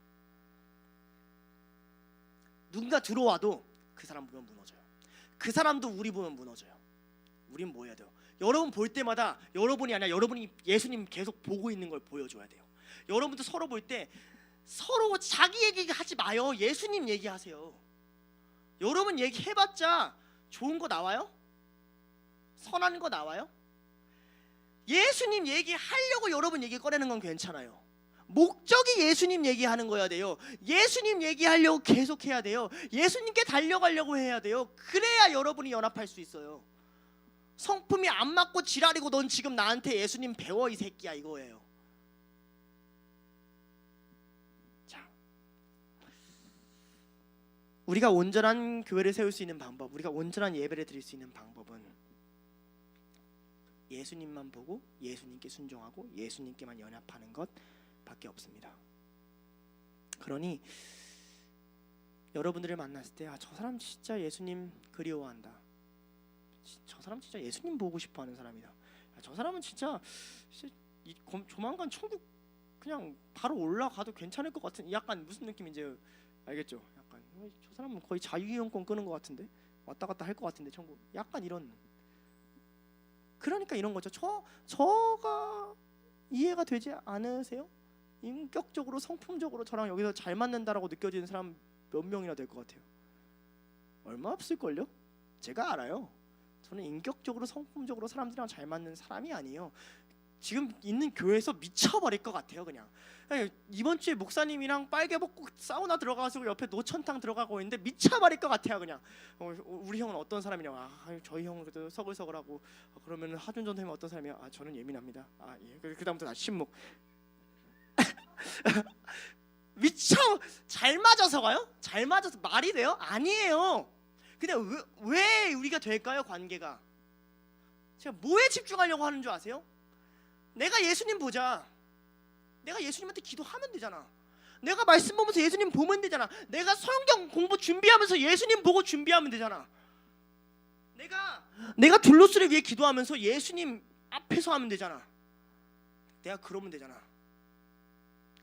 누군가 들어와도 그 사람 보면 무너져요. 그 사람도 우리 보면 무너져요. 우린 뭐 해야 돼요? 여러분 볼 때마다 여러분이 아니라 여러분이 예수님 계속 보고 있는 걸 보여줘야 돼요. 여러분도 서로 볼 때 서로 자기 얘기하지 마요. 예수님 얘기하세요. 여러분 얘기해봤자 좋은 거 나와요? 선한 거 나와요? 예수님 얘기하려고 여러분 얘기 꺼내는 건 괜찮아요. 목적이 예수님 얘기하는 거야 돼요. 예수님 얘기하려고 계속 해야 돼요. 예수님께 달려가려고 해야 돼요. 그래야 여러분이 연합할 수 있어요. 성품이 안 맞고 지랄이고 넌 지금 나한테 예수님 배워 이 새끼야 이거예요. 자, 우리가 온전한 교회를 세울 수 있는 방법, 우리가 온전한 예배를 드릴 수 있는 방법은 예수님만 보고 예수님께 순종하고 예수님께만 연합하는 것밖에 없습니다. 그러니 여러분들을 만났을 때 저 사람 진짜 예수님 그리워한다. 저 사람 진짜 예수님 보고 싶어하는 사람이다. 저 사람은 진짜 조만간 천국 그냥 바로 올라가도 괜찮을 것 같은 약간 무슨 느낌인지 알겠죠? 약간 저 사람은 거의 자유이용권 끄는 것 같은데 왔다 갔다 할 것 같은데 천국 약간 이런. 그러니까 이런 거죠. 저가 이해가 되지 않으세요? 인격적으로 성품적으로 저랑 여기서 잘 맞는다라고 느껴지는 사람 몇 명이나 될 것 같아요? 얼마 없을걸요? 제가 알아요. 저는 인격적으로 성품적으로 사람들이랑 잘 맞는 사람이 아니에요. 지금 있는 교회에서 미쳐버릴 것 같아요. 그냥 이번 주에 목사님이랑 빨개 벗고 사우나 들어가서 옆에 노천탕 들어가고 있는데 미쳐버릴 것 같아요. 그냥 우리 형은 어떤 사람이냐고. 저희 형은 그래도 서글서글하고 그러면 하준 선생님 어떤 사람이야? 저는 예민합니다. 예. 그다음부터 다 침묵. 미쳐 잘 맞아서 가요? 잘 맞아서 말이 돼요? 아니에요. 근데 왜 우리가 될까요? 관계가 제가 뭐에 집중하려고 하는 줄 아세요? 내가 예수님 보자. 내가 예수님한테 기도하면 되잖아. 내가 말씀 보면서 예수님 보면 되잖아. 내가 성경 공부 준비하면서 예수님 보고 준비하면 되잖아. 내가 둘로스를 위해 기도하면서 예수님 앞에서 하면 되잖아. 내가 그러면 되잖아.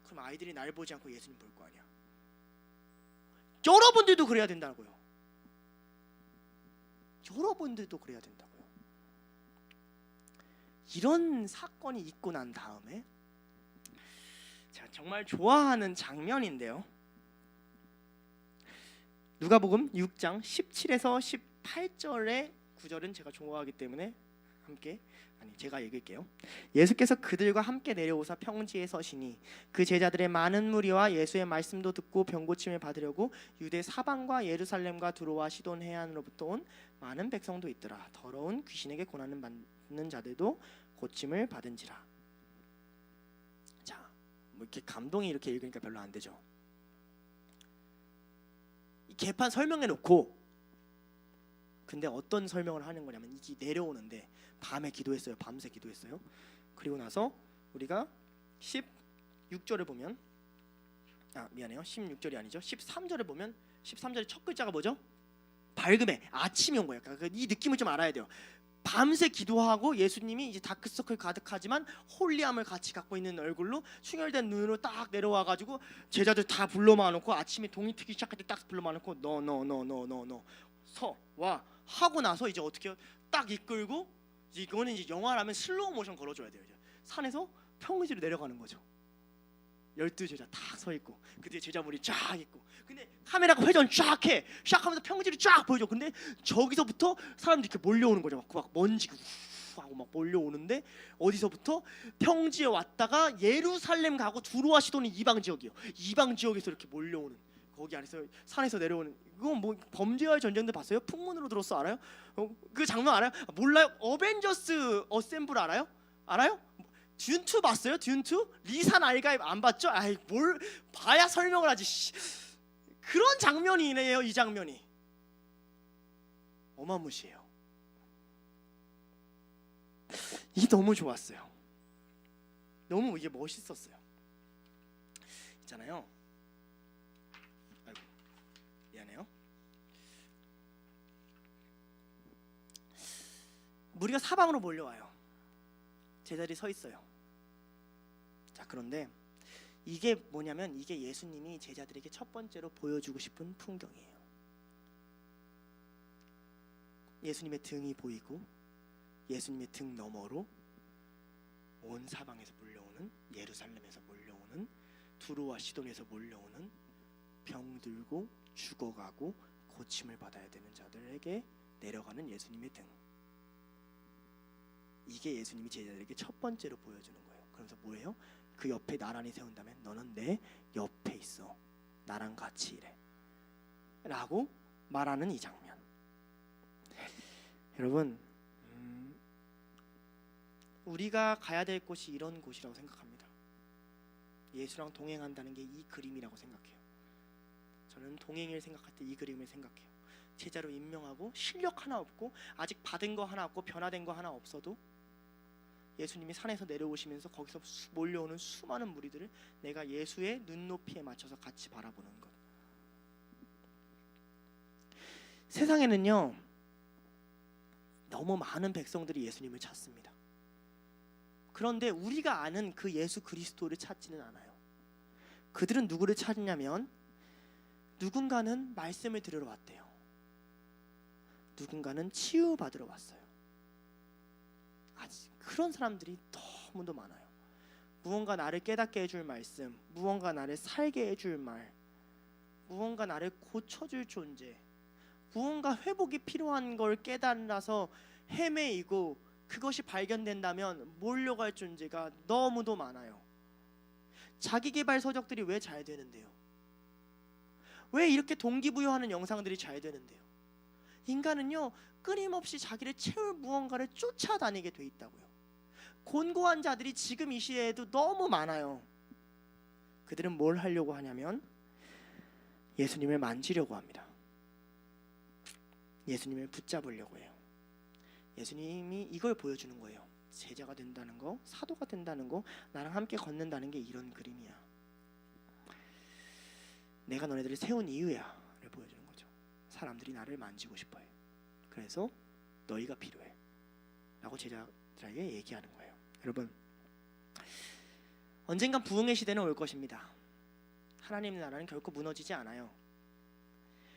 그럼 아이들이 날 보지 않고 예수님 볼 거 아니야. 여러분들도 그래야 된다고요. 여러분들도 그래야 된다고요. 이런 사건이 있고 난 다음에 제가 정말 좋아하는 장면인데요. 누가복음 6장 17에서 18절의 구절은 제가 좋아하기 때문에 제가 읽을게요. 예수께서 그들과 함께 내려오사 평지에 서시니 그 제자들의 많은 무리와 예수의 말씀도 듣고 병고침을 받으려고 유대 사방과 예루살렘과 두로와 시돈 해안으로부터 온 많은 백성도 있더라. 더러운 귀신에게 고난을 받는 자들도 고침을 받은지라. 자, 뭐 이렇게 감동이 이렇게 읽으니까 별로 안 되죠. 이 개판 설명해 놓고 근데 어떤 설명을 하는 거냐면 이게 내려오는데 밤에 기도했어요. 밤새 기도했어요. 그리고 나서 우리가 16절을 보면 미안해요. 16절이 아니죠. 13절을 보면 13절의 첫 글자가 뭐죠? 밝음에 아침이 온 거예요. 그러니까 이 느낌을 좀 알아야 돼요. 밤새 기도하고 예수님이 이제 다크서클 가득하지만 홀리함을 같이 갖고 있는 얼굴로 충혈된 눈으로 딱 내려와 가지고 제자들 다 불러 모아놓고 아침에 동이 트기 시작할 때 딱 불러 모아놓고 너 와 하고 나서 이제 어떻게 딱 이끌고 이거는 이제 영화라면 슬로우 모션 걸어줘야 돼요. 이제 산에서 평지로 내려가는 거죠. 12제자 딱 서 있고 그 뒤에 제자물이 쫙 있고 근데 카메라가 회전 쫙 해. 쫙 하면서 평지를 쫙 보여줘. 근데 저기서부터 사람들이 이렇게 몰려오는 거죠. 막 먼지가 후 하고 막 몰려오는데 어디서부터 평지에 왔다가 예루살렘 가고 두로와 시돈이 이방 지역이요. 이방 지역에서 이렇게 몰려오는 거기 안에서 산에서 내려오는 이건 뭐 범죄와의 전쟁들 봤어요? 풍문으로 들었어 알아요? 그 장면 알아요? 몰라요? 어벤져스 어셈블 알아요? 알아요? 듄2 봤어요? 듄2? 리산 알가입 안 봤죠? 아이 뭘 봐야 설명을 하지. 그런 장면이네요. 이 장면이 어마무시해요. 이게 너무 좋았어요. 너무 이게 멋있었어요. 있잖아요. 아이고, 미안해요. 무리가 사방으로 몰려와요. 제자들이 서 있어요. 자, 그런데 이게 뭐냐면 이게 예수님이 제자들에게 첫 번째로 보여주고 싶은 풍경이에요. 예수님의 등이 보이고 예수님의 등 너머로 온 사방에서 몰려오는, 예루살렘에서 몰려오는, 두로와 시돈에서 몰려오는 병들고 죽어가고 고침을 받아야 되는 자들에게 내려가는 예수님의 등. 이게 예수님이 제자들에게 첫 번째로 보여주는 거예요. 그러면서 뭐예요? 그 옆에 나란히 세운다면 너는 내 옆에 있어, 나랑 같이 일해 라고 말하는 이 장면. 여러분, 우리가 가야 될 곳이 이런 곳이라고 생각합니다. 예수랑 동행한다는 게 이 그림이라고 생각해요. 저는 동행을 생각할 때 이 그림을 생각해요. 제자로 임명하고 실력 하나 없고 아직 받은 거 하나 없고 변화된 거 하나 없어도 예수님이 산에서 내려오시면서 거기서 몰려오는 수많은 무리들을 내가 예수의 눈높이에 맞춰서 같이 바라보는 것. 세상에는요, 너무 많은 백성들이 예수님을 찾습니다. 그런데 우리가 아는 그 예수 그리스도를 찾지는 않아요. 그들은 누구를 찾냐면 누군가는 말씀을 들으러 왔대요. 누군가는 치유받으러 왔어요. 아직 그런 사람들이 너무도 많아요. 무언가 나를 깨닫게 해줄 말씀, 무언가 나를 살게 해줄 말, 무언가 나를 고쳐줄 존재, 무언가 회복이 필요한 걸 깨달아서 헤매이고 그것이 발견된다면 몰려갈 존재가 너무도 많아요. 자기계발 서적들이 왜 잘 되는데요? 왜 이렇게 동기부여하는 영상들이 잘 되는데요? 인간은요, 끊임없이 자기를 채울 무언가를 쫓아다니게 돼 있다고요. 곤고한 자들이 지금 이 시대에도 너무 많아요. 그들은 뭘 하려고 하냐면 예수님을 만지려고 합니다. 예수님을 붙잡으려고 해요. 예수님이 이걸 보여주는 거예요. 제자가 된다는 거, 사도가 된다는 거, 나랑 함께 걷는다는 게 이런 그림이야. 내가 너네들을 세운 이유야를 보여주는 거죠. 사람들이 나를 만지고 싶어해. 그래서 너희가 필요해 라고 제자들에게 얘기하는 거예요. 여러분, 언젠간 부흥의 시대는 올 것입니다. 하나님의 나라는 결코 무너지지 않아요.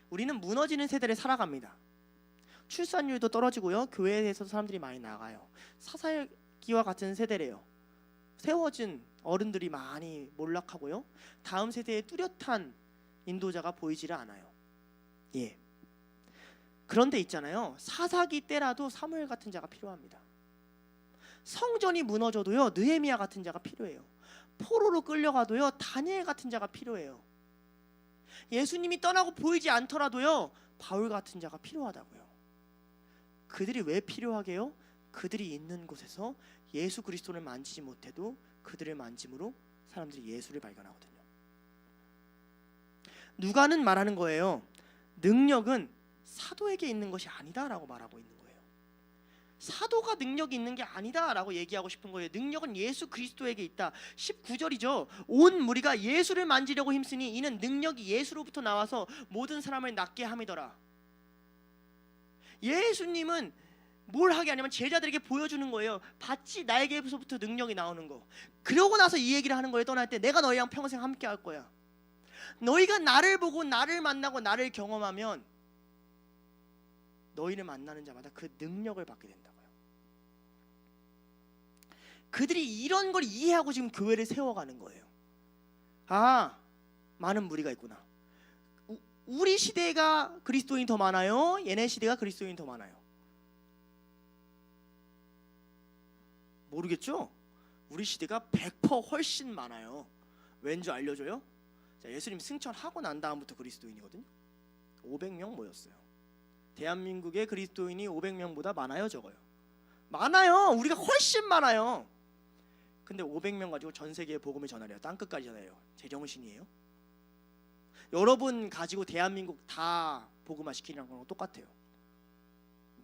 우리는 무너지는 세대를 살아갑니다. 출산율도 떨어지고요, 교회에서 사람들이 많이 나가요. 사사기와 같은 세대래요. 세워진 어른들이 많이 몰락하고요, 다음 세대에 뚜렷한 인도자가 보이지를 않아요. 예. 그런데 있잖아요, 사사기 때라도 사무엘 같은 자가 필요합니다. 성전이 무너져도요, 느헤미야 같은 자가 필요해요. 포로로 끌려가도요, 다니엘 같은 자가 필요해요. 예수님이 떠나고 보이지 않더라도요, 바울 같은 자가 필요하다고요. 그들이 왜 필요하게요? 그들이 있는 곳에서 예수 그리스도를 만지지 못해도 그들을 만짐으로 사람들이 예수를 발견하거든요. 누가는 말하는 거예요. 능력은 사도에게 있는 것이 아니다라고 말하고 있는 거예요. 사도가 능력이 있는 게 아니다라고 얘기하고 싶은 거예요. 능력은 예수 그리스도에게 있다. 19절이죠. 온 무리가 예수를 만지려고 힘쓰니 이는 능력이 예수로부터 나와서 모든 사람을 낫게 함이더라. 예수님은 뭘 하게 하냐면 제자들에게 보여주는 거예요. 봤지, 나에게서부터 능력이 나오는 거. 그러고 나서 이 얘기를 하는 거예요. 떠날 때 내가 너희랑 평생 함께 할 거야. 너희가 나를 보고 나를 만나고 나를 경험하면 너희를 만나는 자마다 그 능력을 받게 된다고요. 그들이 이런 걸 이해하고 지금 교회를 세워가는 거예요. 아, 많은 무리가 있구나. 우리 시대가 그리스도인이 더 많아요? 얘네 시대가 그리스도인이 더 많아요? 모르겠죠? 우리 시대가 100% 훨씬 많아요. 왠지 알려줘요? 자, 예수님 승천하고 난 다음부터 그리스도인이거든요. 500명 모였어요. 대한민국의 그리스도인이 500명보다 많아요, 적어요? 많아요. 우리가 훨씬 많아요. 근데 500명 가지고 전 세계에 복음을 전하래요. 땅끝까지 전해요. 제정신이에요? 여러분 가지고 대한민국 다 복음화 시키는 거랑 똑같아요.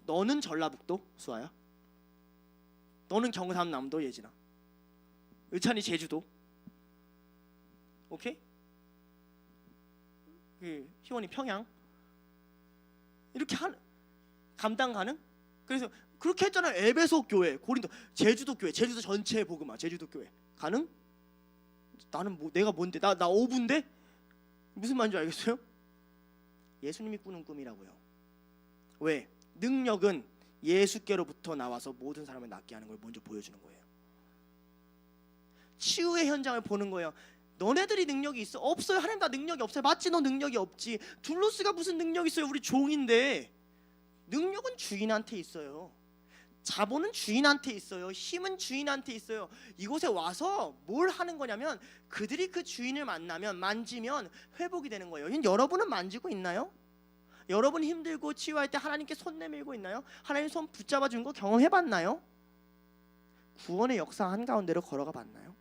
너는 전라북도 수아야? 너는 경상남도 예진아. 의찬이 제주도. 오케이? 희원이 평양. 이렇게 감당 가능? 그래서 그렇게 했잖아요. 에베소 교회, 고린도, 제주도 교회, 제주도 전체 복음화, 제주도 교회 가능? 나는 뭐 내가 뭔데? 나 5분데? 무슨 말인지 알겠어요? 예수님이 꾸는 꿈이라고요. 왜? 능력은 예수께로부터 나와서 모든 사람을 낫게 하는 걸 먼저 보여주는 거예요. 치유의 현장을 보는 거예요. 너네들이 능력이 있어? 없어요. 하나님 다 능력이 없어요. 맞지? 너 능력이 없지. 둘로스가 무슨 능력이 있어요? 우리 종인데. 능력은 주인한테 있어요. 자본은 주인한테 있어요. 힘은 주인한테 있어요. 이곳에 와서 뭘 하는 거냐면 그들이 그 주인을 만나면, 만지면 회복이 되는 거예요. 여러분은 만지고 있나요? 여러분 힘들고 치유할 때 하나님께 손 내밀고 있나요? 하나님 손 붙잡아 준 거 경험해봤나요? 구원의 역사 한가운데로 걸어가 봤나요?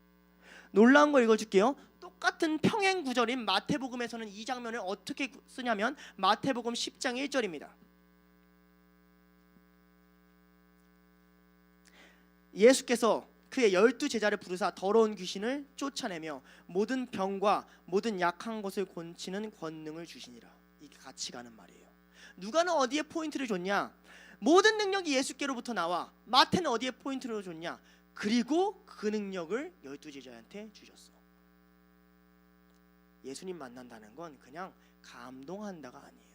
놀라운 거 읽어줄게요. 똑같은 평행 구절인 마태복음에서는 이 장면을 어떻게 쓰냐면 마태복음 10장 1절입니다. 예수께서 그의 12제자를 부르사 더러운 귀신을 쫓아내며 모든 병과 모든 약한 것을 고치는 권능을 주시니라. 이게 같이 가는 말이에요. 누가는 어디에 포인트를 줬냐? 모든 능력이 예수께로부터 나와. 마태는 어디에 포인트를 줬냐? 그리고 그 능력을 12제자한테 주셨어. 예수님 만난다는 건 그냥 감동한다가 아니에요.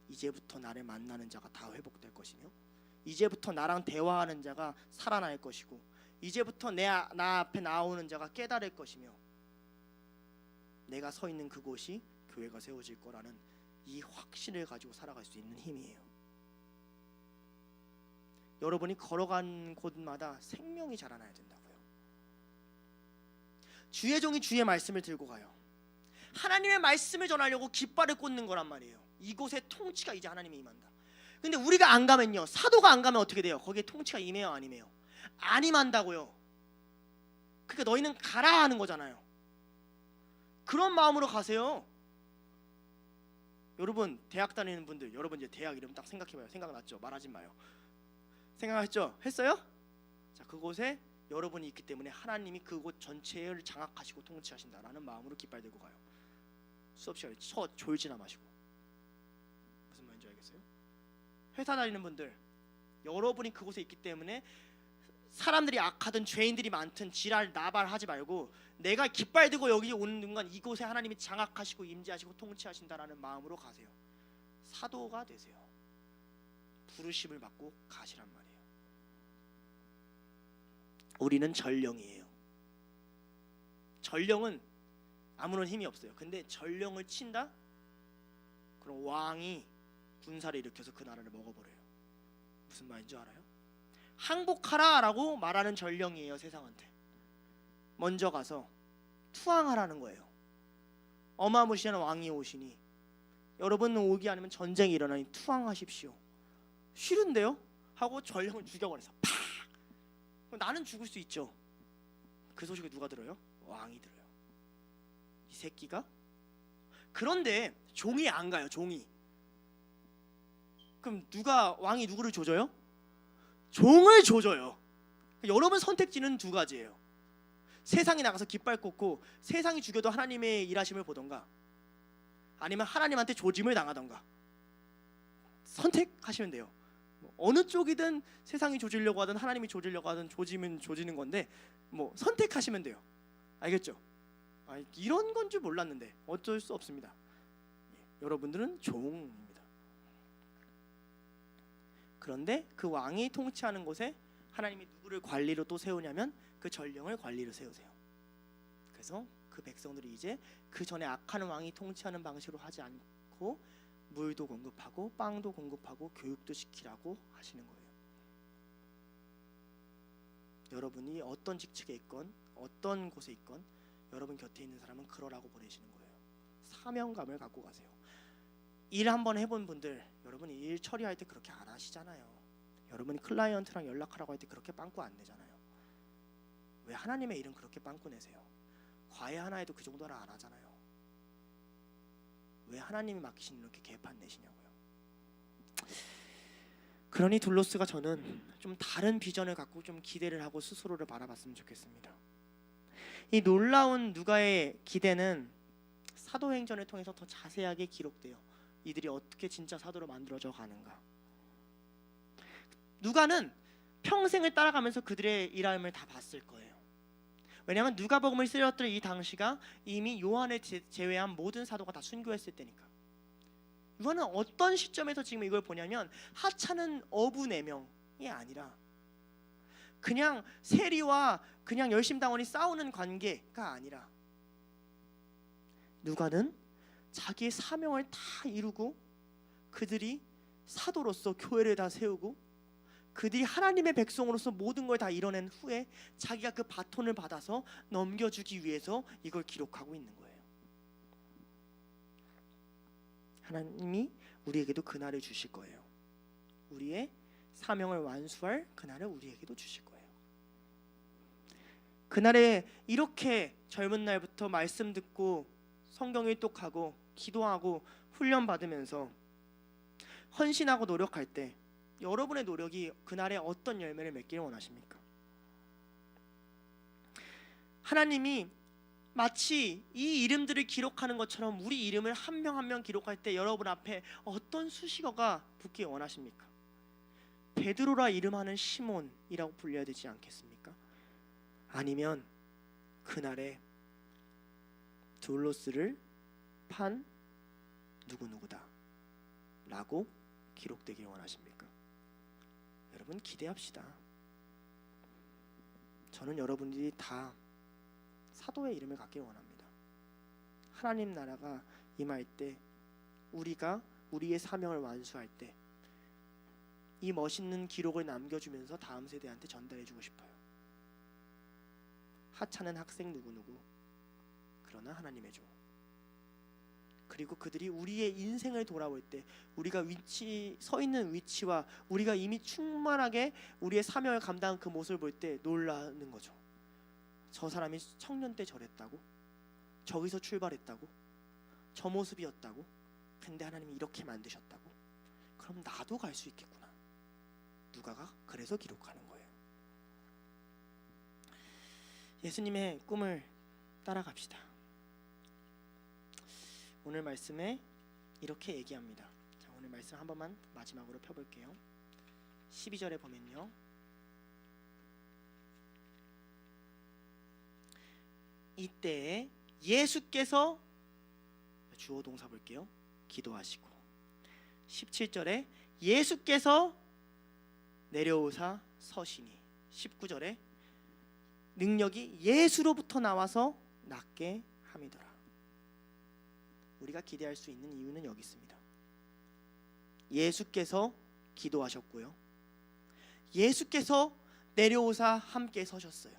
이제부터 나를 만나는 자가 다 회복될 것이며, 이제부터 나랑 대화하는 자가 살아날 것이고, 이제부터 나 앞에 나오는 자가 깨달을 것이며, 내가 서 있는 그곳이 교회가 세워질 거라는 이 확신을 가지고 살아갈 수 있는 힘이에요. 여러분이 걸어간 곳마다 생명이 자라나야 된다고요. 주의 종이 주의 말씀을 들고 가요. 하나님의 말씀을 전하려고 깃발을 꽂는 거란 말이에요. 이곳에 통치가 이제 하나님이 임한다. 근데 우리가 안 가면요, 사도가 안 가면 어떻게 돼요? 거기에 통치가 임해요, 안 임해요? 안 임한다고요. 그러니까 너희는 가라 하는 거잖아요. 그런 마음으로 가세요. 여러분 대학 다니는 분들, 여러분 이제 대학 이름 딱 생각해봐요. 생각났죠? 말하지 마요. 생각했죠? 했어요? 자, 그곳에 여러분이 있기 때문에 하나님이 그곳 전체를 장악하시고 통치하신다라는 마음으로 깃발 들고 가요. 수업 시간에 졸지나 마시고. 무슨 말인지 알겠어요? 회사 다니는 분들, 여러분이 그곳에 있기 때문에 사람들이 악하든 죄인들이 많든 지랄 나발하지 말고 내가 깃발 들고 여기 오는 순간 이곳에 하나님이 장악하시고 임재하시고 통치하신다라는 마음으로 가세요. 사도가 되세요. 부르심을 받고 가시란 말이에요. 우리는 전령이에요. 전령은 아무런 힘이 없어요. 근데 전령을 친다? 그럼 왕이 군사를 일으켜서 그 나라를 먹어버려요. 무슨 말인지 알아요? 항복하라라고 말하는 전령이에요. 세상한테 먼저 가서 투항하라는 거예요. 어마무시한 왕이 오시니 여러분 오기 아니면 전쟁이 일어나니 투항하십시오. 싫은데요? 하고 전령을 죽여버려서 팍! 그럼 나는 죽을 수 있죠. 그 소식을 누가 들어요? 왕이 들어요. 이 새끼가? 그런데 종이 안 가요. 종이. 그럼 왕이 누구를 조져요? 종을 조져요. 여러분 선택지는 두 가지예요. 세상에 나가서 깃발 꽂고 세상이 죽여도 하나님의 일하심을 보던가, 아니면 하나님한테 조짐을 당하던가. 선택하시면 돼요. 어느 쪽이든 세상이 조지려고 하든 하나님이 조지려고 하든 조지면 조지는 건데 뭐 선택하시면 돼요. 알겠죠? 이런 건 줄 몰랐는데 어쩔 수 없습니다. 여러분들은 종입니다. 그런데 그 왕이 통치하는 곳에 하나님이 누구를 관리로 또 세우냐면 그 전령을 관리로 세우세요. 그래서 그 백성들이 이제 그 전에 악한 왕이 통치하는 방식으로 하지 않고 물도 공급하고 빵도 공급하고 교육도 시키라고 하시는 거예요. 여러분이 어떤 직책에 있건 어떤 곳에 있건 여러분 곁에 있는 사람은 그러라고 보내시는 거예요. 사명감을 갖고 가세요. 일 한번 해본 분들, 여러분이 일 처리할 때 그렇게 안 하시잖아요. 여러분이 클라이언트랑 연락하라고 할 때 그렇게 빵꾸 안 내잖아요. 왜 하나님의 일은 그렇게 빵꾸 내세요? 과외 하나에도 그 정도는 안 하잖아요. 왜 하나님이 맡기신 이렇게 개판 내시냐고요. 그러니 둘로스가 저는 좀 다른 비전을 갖고 좀 기대를 하고 스스로를 바라봤으면 좋겠습니다. 이 놀라운 누가의 기대는 사도행전을 통해서 더 자세하게 기록돼요. 이들이 어떻게 진짜 사도로 만들어져 가는가. 누가는 평생을 따라가면서 그들의 일함을 다 봤을 거예요. 왜냐하면 누가복음을 쓰였던 이 당시가 이미 요한을 제외한 모든 사도가 다 순교했을 때니까. 요한은 어떤 시점에서 지금 이걸 보냐면 하찮은 어부 4명이 아니라 그냥 세리와 그냥 열심당원이 싸우는 관계가 아니라 누가는 자기의 사명을 다 이루고 그들이 사도로서 교회를 다 세우고 그들이 하나님의 백성으로서 모든 걸 다 이뤄낸 후에 자기가 그 바톤을 받아서 넘겨주기 위해서 이걸 기록하고 있는 거예요. 하나님이 우리에게도 그날을 주실 거예요. 우리의 사명을 완수할 그날을 우리에게도 주실 거예요. 그날에 이렇게 젊은 날부터 말씀 듣고 성경 일독하고 기도하고 훈련 받으면서 헌신하고 노력할 때 여러분의 노력이 그날에 어떤 열매를 맺기를 원하십니까? 하나님이 마치 이 이름들을 기록하는 것처럼 우리 이름을 한 명 한 명 기록할 때 여러분 앞에 어떤 수식어가 붙기 원하십니까? 베드로라 이름하는 시몬이라고 불려야 되지 않겠습니까? 아니면 그날에 둘로스를 판 누구누구다 라고 기록되길 원하십니까? 여러분 기대합시다. 저는 여러분들이 다 사도의 이름을 갖길 원합니다. 하나님 나라가 임할 때 우리가 우리의 사명을 완수할 때 이 멋있는 기록을 남겨주면서 다음 세대한테 전달해주고 싶어요. 하찮은 학생 누구누구 그러나 하나님의 종. 그리고 그들이 우리의 인생을 돌아볼 때 우리가 서 있는 위치와 우리가 이미 충만하게 우리의 사명을 감당한 그 모습을 볼 때 놀라는 거죠. 저 사람이 청년 때 저랬다고? 저기서 출발했다고? 저 모습이었다고? 근데 하나님이 이렇게 만드셨다고? 그럼 나도 갈 수 있겠구나. 누가가 그래서 기록하는 거예요. 예수님의 꿈을 따라갑시다. 오늘 말씀에 이렇게 얘기합니다. 자, 오늘 말씀 한 번만 마지막으로 펴볼게요. 12절에 보면요, 이때에 예수께서 주어 동사 볼게요. 기도하시고 17절에 예수께서 내려오사 서시니 19절에 능력이 예수로부터 나와서 낫게 함이더라. 우리가 기대할 수 있는 이유는 여기 있습니다. 예수께서 기도하셨고요. 예수께서 내려오사 함께 서셨어요.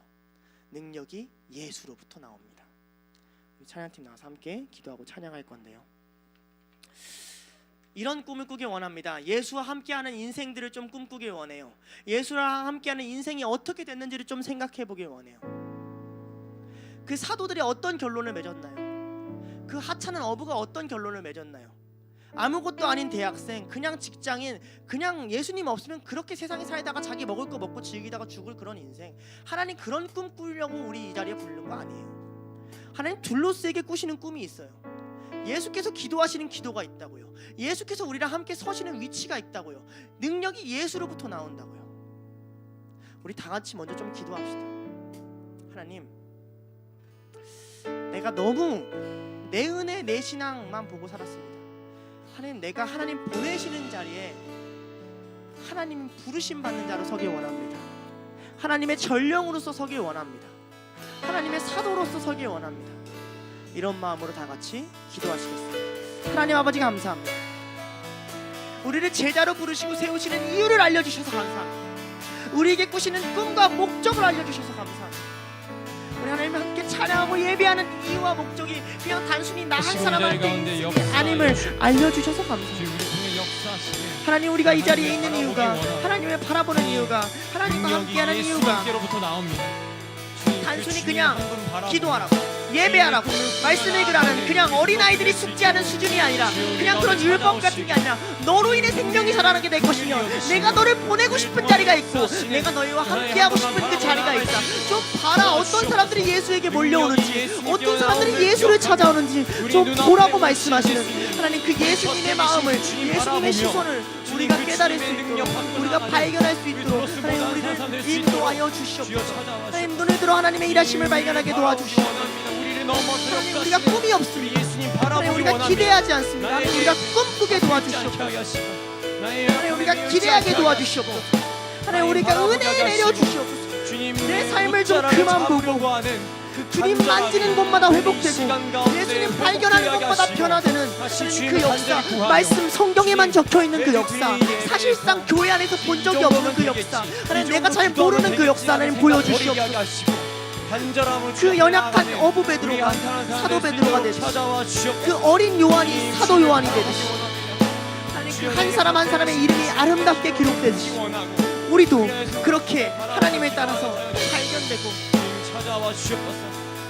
능력이 예수로부터 나옵니다. 우리 찬양팀 나와서 함께 기도하고 찬양할 건데요. 이런 꿈을 꾸길 원합니다. 예수와 함께하는 인생들을 좀 꿈꾸길 원해요. 예수랑 함께하는 인생이 어떻게 됐는지를 좀 생각해 보길 원해요. 그 사도들이 어떤 결론을 맺었나요? 그 하찮은 어부가 어떤 결론을 맺었나요? 아무것도 아닌 대학생, 그냥 직장인, 그냥 예수님 없으면 그렇게 세상에 살다가 자기 먹을 거 먹고 즐기다가 죽을 그런 인생. 하나님 그런 꿈 꾸려고 우리 이 자리에 부른 거 아니에요. 하나님 둘로스에게 꾸시는 꿈이 있어요. 예수께서 기도하시는 기도가 있다고요. 예수께서 우리랑 함께 서시는 위치가 있다고요. 능력이 예수로부터 나온다고요. 우리 다 같이 먼저 좀 기도합시다. 하나님, 내가 너무 내 은혜, 내 신앙만 보고 살았습니다. 하나님, 내가 하나님 보내시는 자리에 하나님 부르심 받는 자로 서길 원합니다. 하나님의 전령으로서 서길 원합니다. 하나님의 사도로서 서길 원합니다. 이런 마음으로 다 같이 기도하시겠습니다. 하나님 아버지 감사합니다. 우리를 제자로 부르시고 세우시는 이유를 알려주셔서 감사합니다. 우리에게 꾸시는 꿈과 목적을 알려주셔서 감사합니다. 우리 하나님 함께 찬양하고 예배하는 이유와 목적이 그냥 단순히 나 한 사람한테 인생이 아님을 알려주셔서 감사합니다. 하나님, 우리가 이 자리에 있는 이유가, 하나님을 바라보는 이유가, 하나님과 함께하는 이유가 단순히 그냥 기도하라고, 예배하라고, 말씀을 읽으라는 그냥 어린아이들이 숙지하는 수준이 아니라 그냥 그런 율법 같은 게 아니라 너로 인해 생명이 자라나게 될 것이며 내가 너를 보내고 싶은 자리가 있고 내가 너희와 함께하고 싶은 그 자리가 있다. 좀 봐라, 어떤 사람들이 예수에게 몰려오는지, 어떤 사람들이 예수를 찾아오는지 좀 보라고 말씀하시는 하나님, 그 예수님의 마음을, 예수님의 시선을 우리가 깨달을 수 있도록, 우리가 발견할 수 있도록 하나님 우리를 인도하여 주시옵소서. 하나님, 눈을 들어 하나님의 일하심을 발견하게 도와주시옵소서. 하나님, 우리가 꿈이 없습니다. 하나님, 우리가 기대하지 않습니다. 하나님, 우리가 꿈꾸게 도와주시옵소서. 하나님, 우리가 기대하게 도와주시옵소서. 하나님, 우리가 은혜를 내려주시옵소서. 내 삶을 좀 그만 보고 주님 만지는 곳마다 회복되고 예수님 발견하는 곳마다 변화되는 그 역사, 말씀 성경에만 적혀있는 그 역사, 사실상 교회 안에서 본 적이 없는 그 역사, 하나님 내가 잘 모르는 그 역사 하나님 보여주시옵소서. 그 연약한 어부 베드로가 사도 베드로가 되듯이, 그 어린 요한이 사도 요한이 되듯이, 하나님 그 한 사람 한 사람의 이름이 아름답게 기록되듯이 우리도 그렇게 하나님을 따라서 발견되고 찾아와 주옵소서.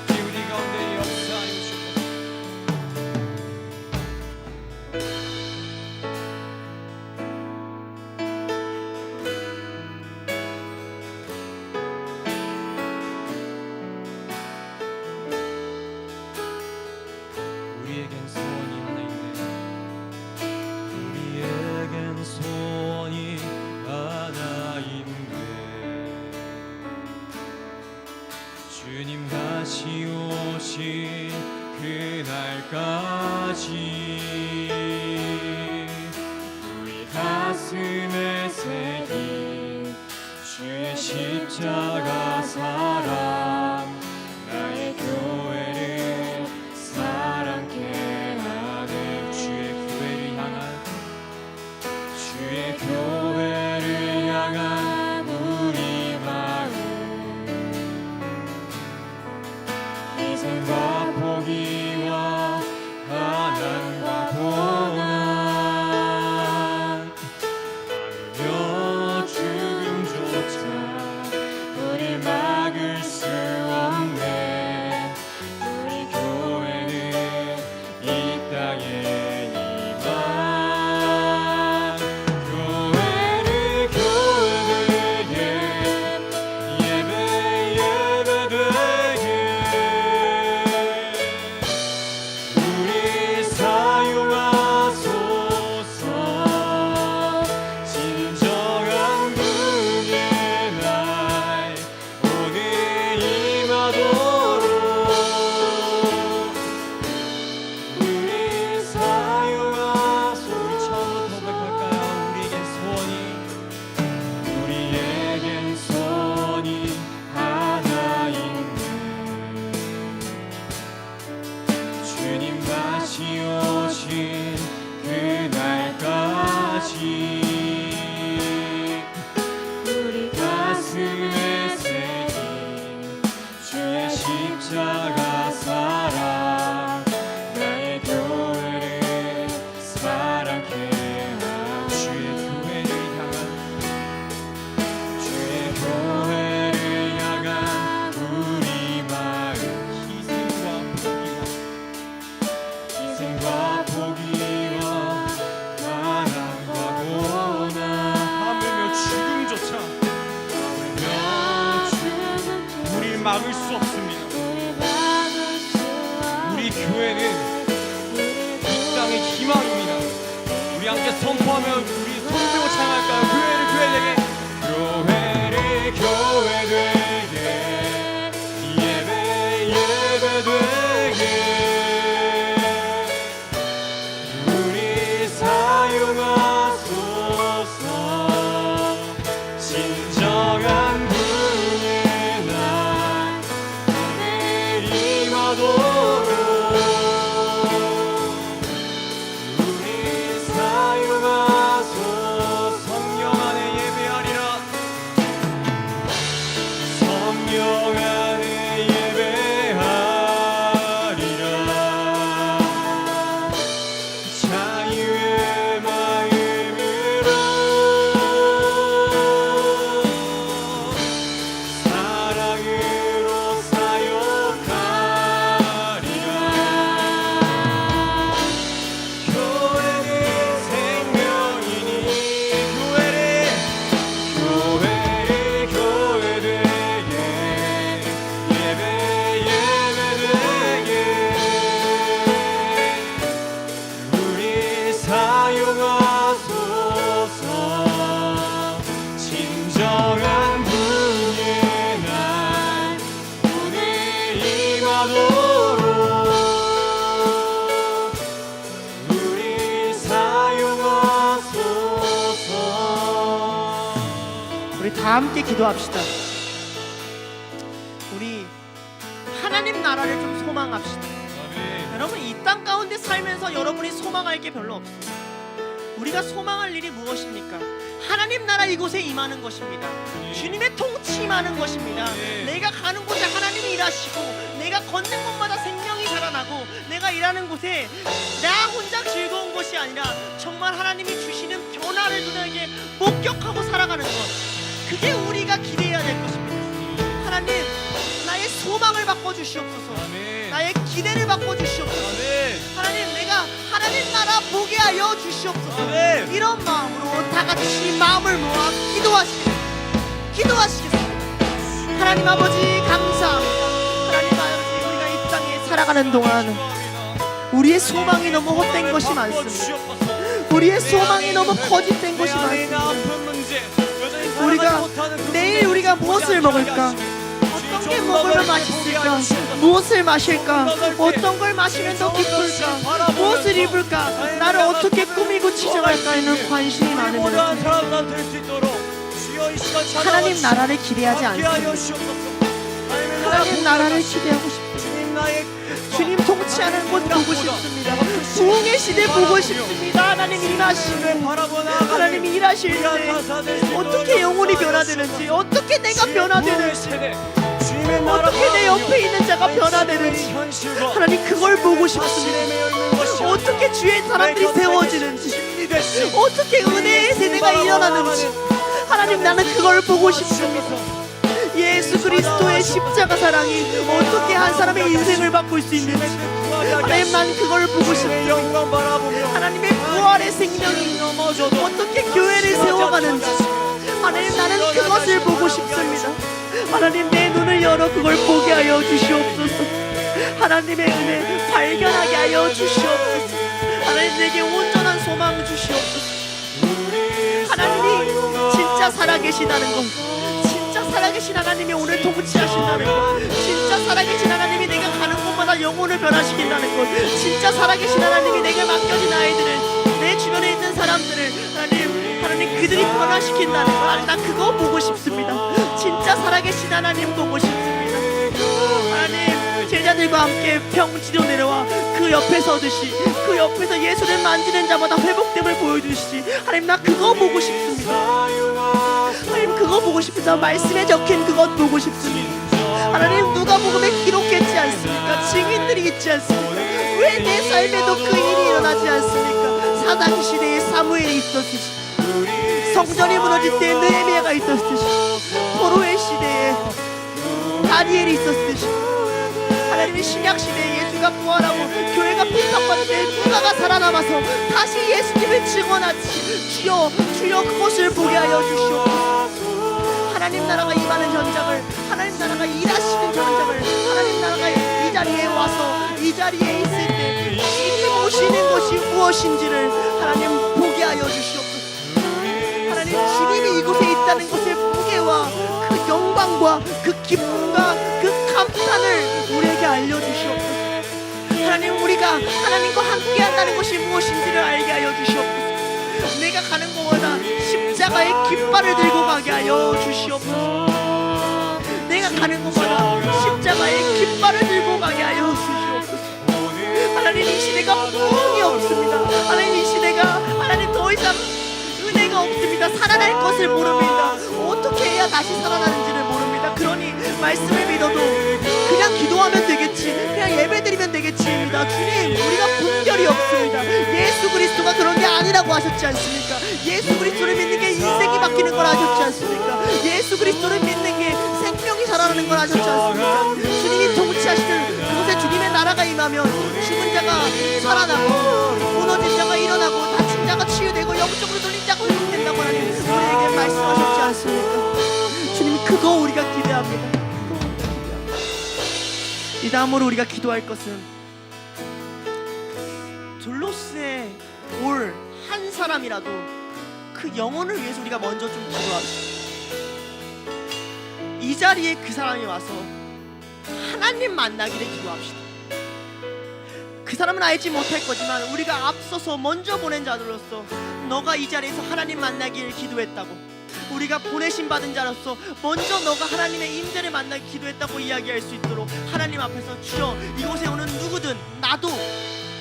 우리 가운데 역사하여 주옵소서. 우리에겐 소원이 하나 있네. 우리에겐 소원이 하나 있네. 주님 다시 오신 그날까지 우리 가슴에 새긴 주의 십자가 사랑, 나의 교회를 사랑케 하는 주의 교회를 향한 우리 마음, 희생과 포기와 가난과 고난, 아무며 죽음조차 우릴 막을 수 없네. 우리 교회는 이 땅에 이만 교회를 우리 다 함께 기도합시다. 우리 하나님 나라를 좀 소망합시다. 여러분, 이 땅 가운데 살면서 여러분이 소망할 게 별로 없습니다. 우리가 소망할 일이 무엇입니까? 하나님 나라 이곳에 임하는 것입니다. 주님의 통치 임하는 것입니다. 내가 가는 곳에 하나님이 일하시고, 내가 걷는 곳마다 생명이 살아나고, 내가 일하는 곳에 나 혼자 즐거운 것이 아니라 정말 하나님이 주시는 변화를 눈에게 목격하고 살아가는 것, 그게 우리가 기대해야 될 것입니다. 하나님, 나의 소망을 바꿔주시옵소서. 나의 기대를 바꿔주시옵소서. 하나님, 내가 하나님 나라 보게 하여 주시옵소서. 이런 마음으로 다 같이 마음을 모아 기도하시겠습니다. 하나님 아버지, 감사합니다. 하나님 아버지, 우리가 이 땅에 살아가는 동안 우리의 소망이 너무 헛된 것이 많습니다. 우리의 소망이 너무 거짓된 것이 많습니다. 우리가 내일 우리가 무엇을 먹을까? 어떤 게 먹으면 맛있을까? 무엇을 마실까? 어떤 걸 마시면 더 기쁠까? 무엇을 입을까? 나를 어떻게 꾸미고 치정할까에는 관심이 많으면 하나님 나라를 기대하지 않습니다. 하나님 나라를 기대하고 싶습니다. 주님 통치하는 곳 보고 싶습니다. 부흥의 시대 보고 싶습니다. 하나님 임하시는, 하나님 일하실 때 어떻게 영혼이 변화되는지, 어떻게 내가 변화되는지, 어떻게 내 옆에 있는 자가 변화되는지, 하나님 그걸 보고 싶습니다. 어떻게 주위의 사람들이 세워지는지, 어떻게 은혜의 세대가 일어나는지, 하나님 나는 그걸 보고 싶습니다. 예수 그리스도의 십자가 사랑이 어떻게 한 사람의 인생을 바꿀 수 있는지, 하나님 난 그걸 보고 싶습니다. 하나님의 부활의 생명이 어떻게 교회를 세워가는지, 하나님 나는 그것을 보고 싶습니다. 하나님 내 눈을 열어 그걸 보게 하여 주시옵소서. 하나님의 은혜 발견하게 하여 주시옵소서. 하나님 내게 온전한 소망 주시옵소서. 하나님이 진짜 살아계시다는 것, 진짜 살아계신 하나님이 오늘 통치하신다는 것, 진짜 살아계신 하나님이 내가 가는 곳마다 영혼을 변화시킨다는 것, 진짜 살아계신 하나님이 내게 맡겨진 아이들을, 내 주변에 있는 사람들을 하나님 그들이 변화시킨다는 것, 하나님 난 그거 보고 싶습니다. 진짜 살아계신 하나님 보고 싶습니다. 하나님 제자들과 함께 평지로 내려와 그 옆에 서듯이, 그 옆에서 예수를 만지는 자마다 회복됨을 보여주시지, 하나님 나 그거 보고 싶습니다. 하나님 그거 보고 싶습니다. 말씀에 적힌 그것 보고 싶습니다. 하나님 누가복음에 기록했지 않습니까? 증인들이 있지 않습니까? 왜 내 삶에도 그 일이 일어나지 않습니까? 사당 시대에 사무엘이 있었듯이, 성전이 무너질 때 느헤미야가 있었듯이, 포로의 시대에 다니엘이 있었듯이, 하나님의 신약 시대에 예수가 부활하고 교회가 핍박받을 때 누가가 살아남아서 다시 예수님을 증언하지, 주여 주여 그것을 보게 하여 주시옵소서. 하나님 나라가 임하는 현장을, 하나님 나라가 일하시는 현장을, 하나님 나라가 이 자리에 와서 이 자리에 있을 때 주님 오시는 것이 무엇인지를 하나님 보게 하여 주시옵소서. 하나님 주님이 이곳에 있다는 것을 보게와 그 영광과 그 기쁨과 그 감탄을 우리에게 알려주시옵소서. 하나님 우리가 하나님과 함께 한다는 것이 무엇인지를 알게 하여 주시옵소서. 내가 가는 곳마다 십자가의 깃발을 들고 가게 하여 주시옵소서. 내가 가는 곳마다 십자가의 깃발을 들고 가게 하여 주시옵소서. 하나님 이 시대가 부흥이 없습니다. 하나님 이 시대가 하나님 더 이상 은혜가 없습니다. 살아날 것을 모릅니다. 어떻게 해야 다시 살아나는지를 모릅니다. 그러니 말씀을 믿어도 그냥 기도하면 되겠지, 그냥 예배드리면 되겠지입니다. 주님 우리가 분별이 없습니다. 예수 그리스도가 그런 게 아니라고 하셨지 않습니까? 예수 그리스도를 믿는 게 인생이 바뀌는 걸 하셨지 않습니까? 예수 그리스도를 믿는 게 생명이 살아나는 걸 하셨지 않습니까? 주님이 통치하시는 그곳에 주님의 나라가 임하면 죽은 자가 살아나고, 무너진 자가 일어나고, 다친 자가 치유되고, 영적으로 돌린 자가 회복된다고 하나님 우리에게 말씀하셨지 않습니까? 주님 그거 우리가 기대합니다. 이 다음으로 우리가 기도할 것은 둘로스에 올 한 사람이라도 그 영혼을 위해서 우리가 먼저 좀 기도합시다. 이 자리에 그 사람이 와서 하나님 만나기를 기도합시다. 그 사람은 알지 못할 거지만 우리가 앞서서 먼저 보낸 자들로서 너가 이 자리에서 하나님 만나기를 기도했다고, 우리가 보내심 받은 자로서 먼저 너가 하나님의 임재를 만나 기도했다고 이야기할 수 있도록 하나님 앞에서 주여 이곳에 오는 누구든 나도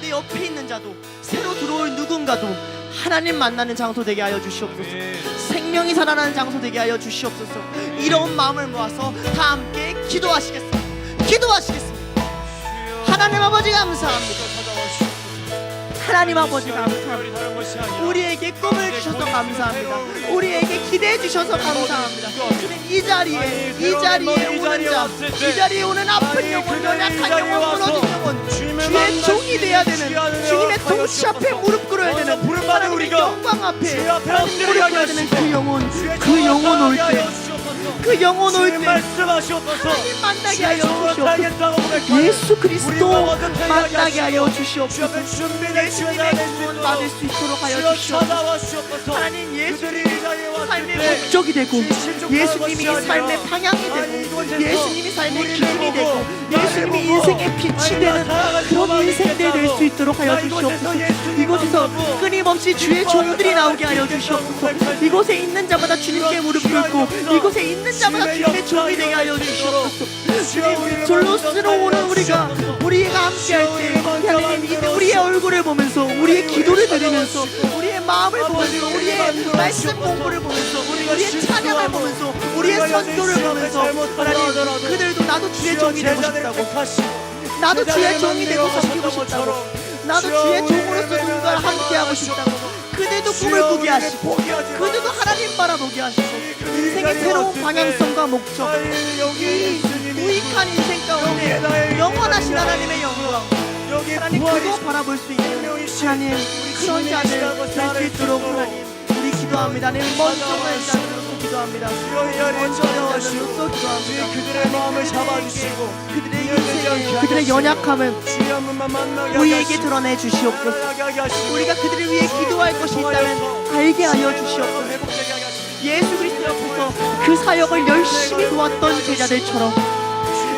내 옆에 있는 자도 새로 들어올 누군가도 하나님 만나는 장소 되게 하여 주시옵소서. 생명이 살아나는 장소 되게 하여 주시옵소서. 이런 마음을 모아서 다 함께 기도하시겠습니다. 기도하시겠습니다. 하나님 아버지 감사합니다. 하나님 아버지 감사합니다. 우리에게 꿈을 주셔서 감사합니다. 우리에게 기대해 주셔서 감사합니다. 주님 이 자리에 오는 자, 이 자리에 오는 아픈 영혼, 연약한 영혼, 무너진 영혼, 주의 종이 돼야 되는, 주님의 통치 앞에 무릎 꿇어야 되는, 하나님의 영광 앞에 무릎 꿇어야 되는 그 영혼 올 때, 그 영혼 올 때 하나님 만나게 하여 주시옵소서. 예수 그리스도 만나게 하여 주시옵소서. 예수님의 구원 받을 수 있도록 하여 주시옵소서. 하나님 예수님이 삶의 목적이 되고, 예수님이 삶의 방향이 되고, 예수님이 삶의 기준이 되고, 예수님이 인생의 빛이 되는 그런 인생들 될 수 있도록 하여 주시옵소서. 이곳에서 끊임없이 주의 종들이 나오게 하여 주시옵소서. 이곳에 있는 자마다 주님께 무릎 꿇고, 이곳에 있는 자마다 주님의 종이 되게 하여 주시옵소서. 주님 졸로스로 오는 우리가 함께할 때 하나님 우리의 얼굴을 보면서, 우리의 기도를 드리면서, 우리의 마음을 보면서, 우리의 말씀 공부를 보면서, 우리의 찬양을 보면서, 우리의 선교를 보면서 하나님 그들도 나도 주의 종이 되고 싶다고, 나도 주의 종이 되고 섬기고 싶다고, 나도 주의 종으로서 누군가를 함께하고 싶다고 그들도 꿈을 꾸게 하시고, 그들도 하나님 바라보게 하시고, 인생의 새로운 방향성과 목적, 이 유익한 인생 가운데 영원하신 하나님의 영광, 하나님 그거 바라볼 수 있는 하나님 그런 자들 될 수 있도록 하나님 우리 기도합니다. 하나님 먼저 오는 자들로서 기도합니다. 먼저 오는 자들로서 기도합니다. 그들의 마음을 잡아주시고 그들의 인생의 그들의 연약함을 우리에게 드러내 주시옵소서. 우리가 그들을 위해 기도할 것이 있다면 알게 하여 주시옵소서. 예수 그리스도 앞에서 그 사역을 열심히 도왔던 제자들처럼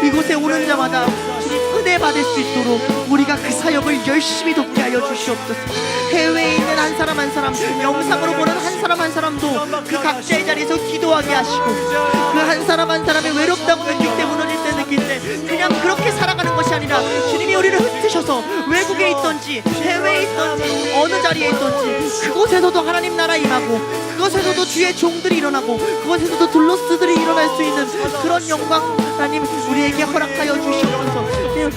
이곳에 오는 자마다 주님 은혜 받을 수 있도록 우리가 그 사역을 열심히 돕게 하여 주시옵소서. 해외에 있는 한 사람 한 사람, 영상으로 보는 한 사람 한 사람도 그 각자의 자리에서 기도하게 하시고, 그 한 사람 한 사람이 외롭다고 느낄 때, 무너질 때 느낄 때 그냥 그렇게 살아가는 것이 아니라 주님이 우리를 흩으셔서 외국에 있던지 해외에 있던지 어느 자리에 있던지 그곳에서도 하나님 나라 임하고, 그것에서도 주의 종들이 일어나고, 그것에서도 둘로스들이 일어날 수 있는 그런 영광 하나님 우리에게 허락하여 주시옵소서.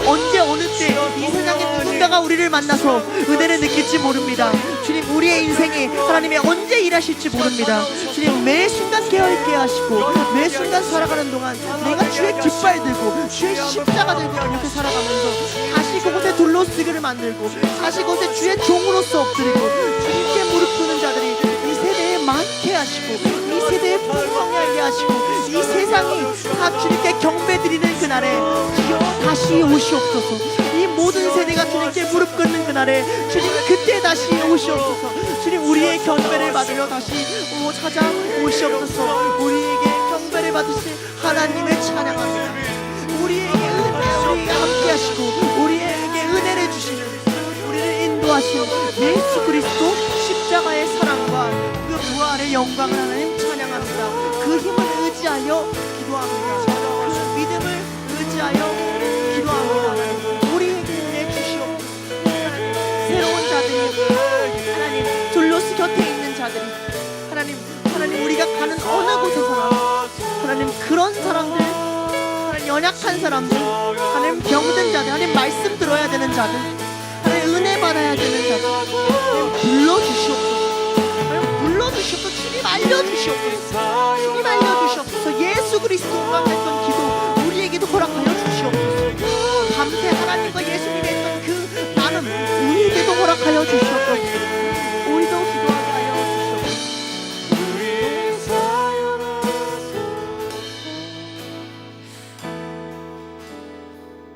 언제 어느 때 이 세상에 누군가가 우리를 만나서 은혜를 느낄지 모릅니다. 주님 우리의 인생에 하나님이 언제 일하실지 모릅니다. 주님 매 순간 깨어있게 하시고, 매 순간 살아가는 동안 내가 주의 깃발 들고 주의 십자가 들고 이렇게 살아가면서 다시 그곳에 둘러쓰기를 만들고, 다시 그곳에 주의 종으로서 엎드리고 주님께 무릎 꿇는 자들이 이 세대에 많게 하시고, 이 세대에 풍성하게 하시고, 이 세상이 다 주님께 경배드리는 그날에 주여 다시 오시옵소서. 이 모든 세대가 주님께 무릎 꿇는 그날에 주님 그때 다시 오시옵소서. 주님 우리의 경배를 받으러 다시 찾아오시옵소서. 우리에게 경배를 받으신 하나님을 찬양합니다. 우리에게 우리가 함께 하시고 우리에게 은혜를 주시는, 우리를 인도하시는 예수 그리스도 십자가의 사랑과 그 부활의 영광을 하나님 찬양합니다. 그 힘을 의지하여 기도합니다. 그 믿음을 의지하여 기도합니다. 우리에게 은혜 주시옵소서. 새로운 자들이 하나님 둘로스 곁에 있는 자들이 하나님 우리가 가는 어느 곳에서나 하나님 그런 사람들, 하나님 연약한 사람들, 하나님 병든 자들, 하나님 말씀 들어야 되는 자들, 하나님 은혜 받아야 되는 자들 하나님 불러주시옵소서. 하나님 불러주시옵소서. 주님 알려주시옵소서. 주님 알려주시옵소서. 예수 그리스도가 했던 기도 우리에게도 허락하여 주시옵소서. 밤새 하나님과 예수님